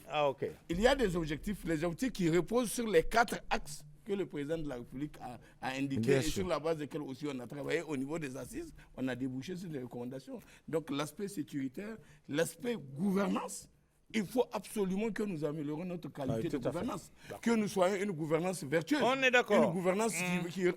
S4: Il y a des objectifs, les objectifs qui reposent sur les 4 axes que le président de la République a indiqué et sur la base desquels aussi on a travaillé au niveau des assises, on a débouché sur des recommandations. Donc l'aspect sécuritaire, l'aspect gouvernance, il faut absolument que nous améliorions notre qualité de gouvernance, que nous soyons une gouvernance vertueuse,
S6: on est d'accord.
S4: Une gouvernance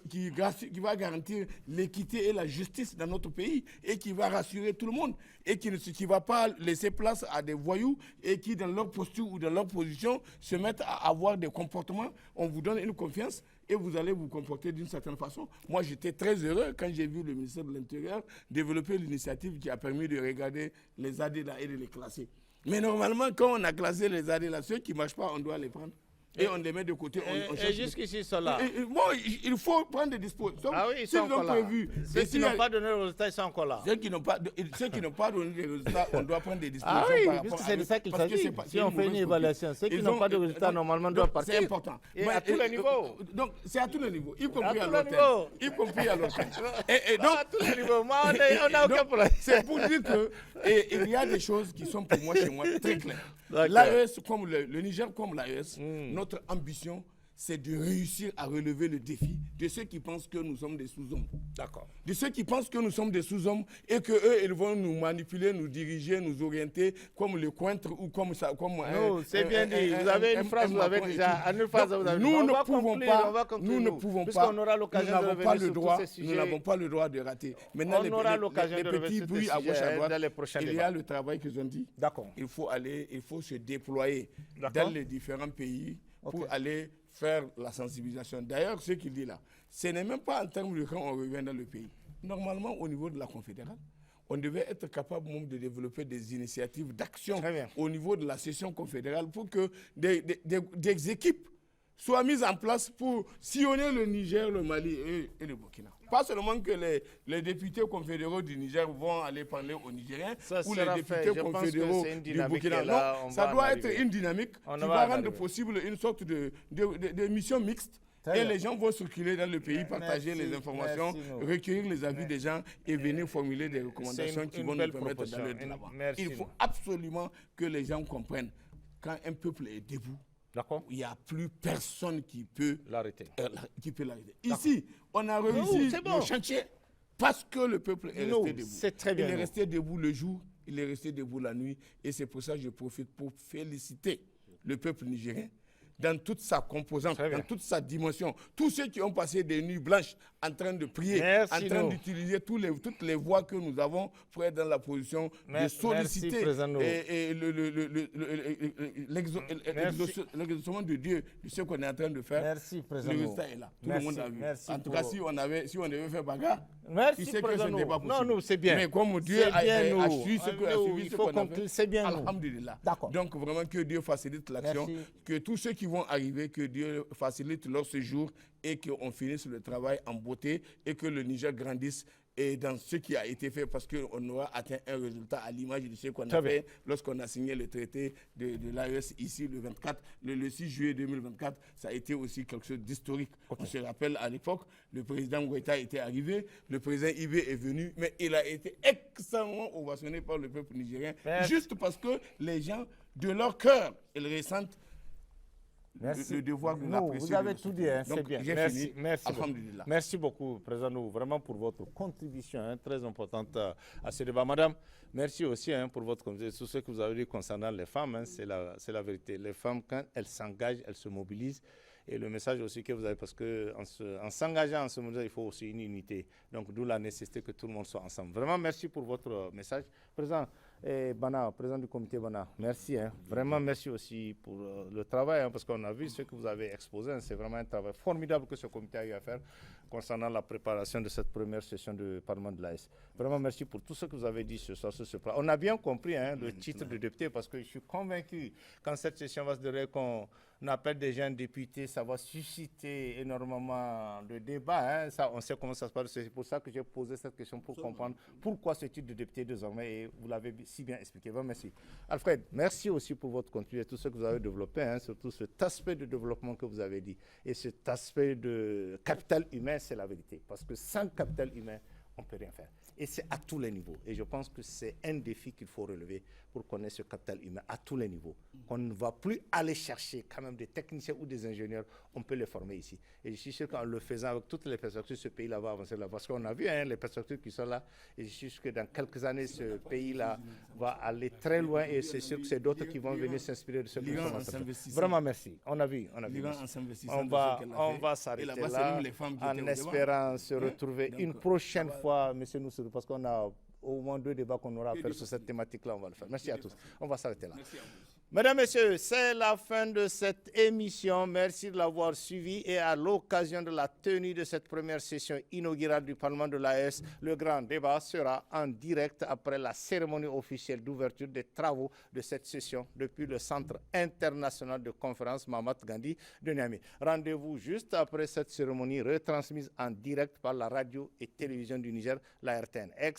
S4: qui va garantir l'équité et la justice dans notre pays et qui va rassurer tout le monde et qui ne va pas laisser place à des voyous et qui, dans leur posture ou dans leur position, se mettent à avoir des comportements. On vous donne une confiance et vous allez vous comporter d'une certaine façon. Moi, j'étais très heureux quand j'ai vu le ministère de l'Intérieur développer l'initiative qui a permis de regarder les ADLA et de les classer. Mais normalement, quand on a classé les ADLA, ceux qui ne marchent pas, on doit les prendre. Et on les met de côté.
S6: Et jusqu'ici, cela.
S4: Bon, il faut prendre des dispositions.
S6: Ah oui, ils sont encore là. Ceux qui n'ont pas donné le résultat, ils sont encore là.
S4: Ceux qui n'ont pas donné les résultats, on doit prendre des dispositions.
S6: Ah oui, puisque c'est de ça qu'il s'agit. Si on fait une évaluation, ceux qui n'ont pas de résultats, normalement, doivent partir.
S4: C'est important.
S6: Et à tous les niveaux.
S4: Donc, c'est à tous les niveaux, y compris à l'hôtel. Y compris à l'hôtel.
S6: Et donc, à tous les niveaux. On n'a aucun problème.
S4: C'est pour dire qu'il y a des choses qui sont pour moi, chez moi, très claires. L'AES, comme le Niger, comme l'AES, notre ambition, c'est de réussir à relever le défi de ceux qui pensent que nous sommes des sous-hommes.
S6: D'accord.
S4: De ceux qui pensent que nous sommes des sous-hommes et qu'eux, ils vont nous manipuler, nous diriger, nous orienter comme le cointre ou comme ça.
S6: Non, c'est bien dit. Vous avez une phrase, vous avez déjà.
S4: Nous ne pouvons pas. Nous ne pouvons pas.
S6: On aura l'occasion de revenir sur tous ces sujets.
S4: Nous n'avons pas le droit de rater. Maintenant,
S6: on aura l'occasion de revenir
S4: petits
S6: sur
S4: bruits
S6: ces
S4: à gauche à
S6: sujets
S4: droite.
S6: dans les prochains
S4: Il y a le travail qu'ils ont dit.
S6: D'accord.
S4: Il faut se déployer dans les différents pays pour aller faire la sensibilisation. D'ailleurs, ce qu'il dit là, ce n'est même pas en termes de quand on revient dans le pays. Normalement, au niveau de la confédérale, on devait être capable même de développer des initiatives d'action au niveau de la session confédérale pour que des équipes soient mises en place pour sillonner le Niger, le Mali et le Burkina. Pas seulement que les députés confédéraux du Niger vont aller parler aux Nigériens ou les députés confédéraux du Burkina. Non, ça doit être une dynamique qui va rendre possible une sorte de mission mixte. Et les gens vont circuler dans le pays, partager les informations, recueillir les avis des gens et venir formuler des recommandations qui vont nous permettre d'aller de l'avant. Il faut absolument que les gens comprennent quand un peuple est debout. Il n'y a plus personne qui peut l'arrêter. Ici, on a réussi nos chantiers parce que le peuple est resté debout. Il est resté debout le jour, il est resté debout la nuit. Et c'est pour ça que je profite pour féliciter le peuple nigérien dans toute sa composante, dans toute sa dimension. Tous ceux qui ont passé des nuits blanches en train de prier, en train d'utiliser toutes les voies que nous avons pour être dans la position de solliciter l'exaucement de Dieu de ce qu'on est en train de faire.
S6: Merci, Président.
S4: Le résultat est là. Tout le monde a vu. En tout cas, si on devait faire bagarre,
S6: merci,
S4: il sait que ce n'est pas possible.
S6: Non, c'est bien.
S4: Mais comme Dieu a suivi ce qu'on a fait,
S6: c'est bien.
S4: Alhamdulillah. Donc vraiment que Dieu facilite l'action, que tous ceux qui vont arriver, que Dieu facilite leur séjour et qu'on finisse le travail en beauté et que le Niger grandisse et dans ce qui a été fait parce qu'on aura atteint un résultat à l'image de ce qu'on a fait lorsqu'on a signé le traité de l'AES ici le 24, le 6 juillet 2024. Ça a été aussi quelque chose d'historique. On se rappelle à l'époque, le président Goïta était arrivé, le président Ibé est venu, mais il a été extrêmement ovationné par le peuple nigérien juste parce que les gens, de leur cœur, ils ressentent le devoir de l'apprécier.
S6: Vous avez tout dit, c'est bien.
S4: Merci
S6: beaucoup, Président Nou, vraiment pour votre contribution très importante à ce débat. Madame, merci aussi pour votre contribution. Tout ce que vous avez dit concernant les femmes, c'est la vérité. Les femmes, quand elles s'engagent, elles se mobilisent. Et le message aussi que vous avez, parce qu'en s'engageant en ce moment, il faut aussi une unité. Donc, d'où la nécessité que tout le monde soit ensemble. Vraiment, merci pour votre message. Président Bana, président du comité Bana, merci. Vraiment, merci aussi pour le travail, parce qu'on a vu ce que vous avez exposé. C'est vraiment un travail formidable que ce comité a eu à faire concernant la préparation de cette première session du Parlement de l'AES. Vraiment, merci pour tout ce que vous avez dit ce soir sur ce plan. On a bien compris le titre de député, parce que je suis convaincu, quand cette session va se dérouler, qu'on appelle des jeunes députés, ça va susciter énormément de débats. Ça, on sait comment ça se passe. C'est pour ça que j'ai posé cette question, pour comprendre pourquoi ce titre de député désormais. Et vous l'avez si bien expliqué. Bon, merci. Alfred, merci aussi pour votre contenu et tout ce que vous avez développé, surtout cet aspect de développement que vous avez dit. Et cet aspect de capital humain, c'est la vérité. Parce que sans capital humain, on ne peut rien faire. Et c'est à tous les niveaux. Et je pense que c'est un défi qu'il faut relever pour connaître ce capital humain à tous les niveaux. Qu'on ne va plus aller chercher quand même des techniciens ou des ingénieurs, on peut les former ici. Et je suis sûr qu'en le faisant avec toutes les perspectives, ce pays-là va avancer là. Parce qu'on a vu les perspectives qui sont là. Et je suis sûr que dans quelques années, ce pays-là va aller très loin. Et c'est sûr que c'est d'autres qui vont venir s'inspirer de ce que nous sommes en train de faire. Vraiment, merci. On a vu. On va s'arrêter là en espérant se retrouver une prochaine fois, M. Noussou, parce qu'on a au moins 2 débats qu'on aura à faire sur cette thématique-là. On va le faire. Merci à tous. On va s'arrêter là. Mesdames, Messieurs, c'est la fin de cette émission. Merci de l'avoir suivi. Et à l'occasion de la tenue de cette première session inaugurale du Parlement de l'AES, le grand débat sera en direct après la cérémonie officielle d'ouverture des travaux de cette session depuis le Centre international de conférence Mahatma Gandhi de Niamey. Rendez-vous juste après cette cérémonie retransmise en direct par la radio et télévision du Niger, la RTN.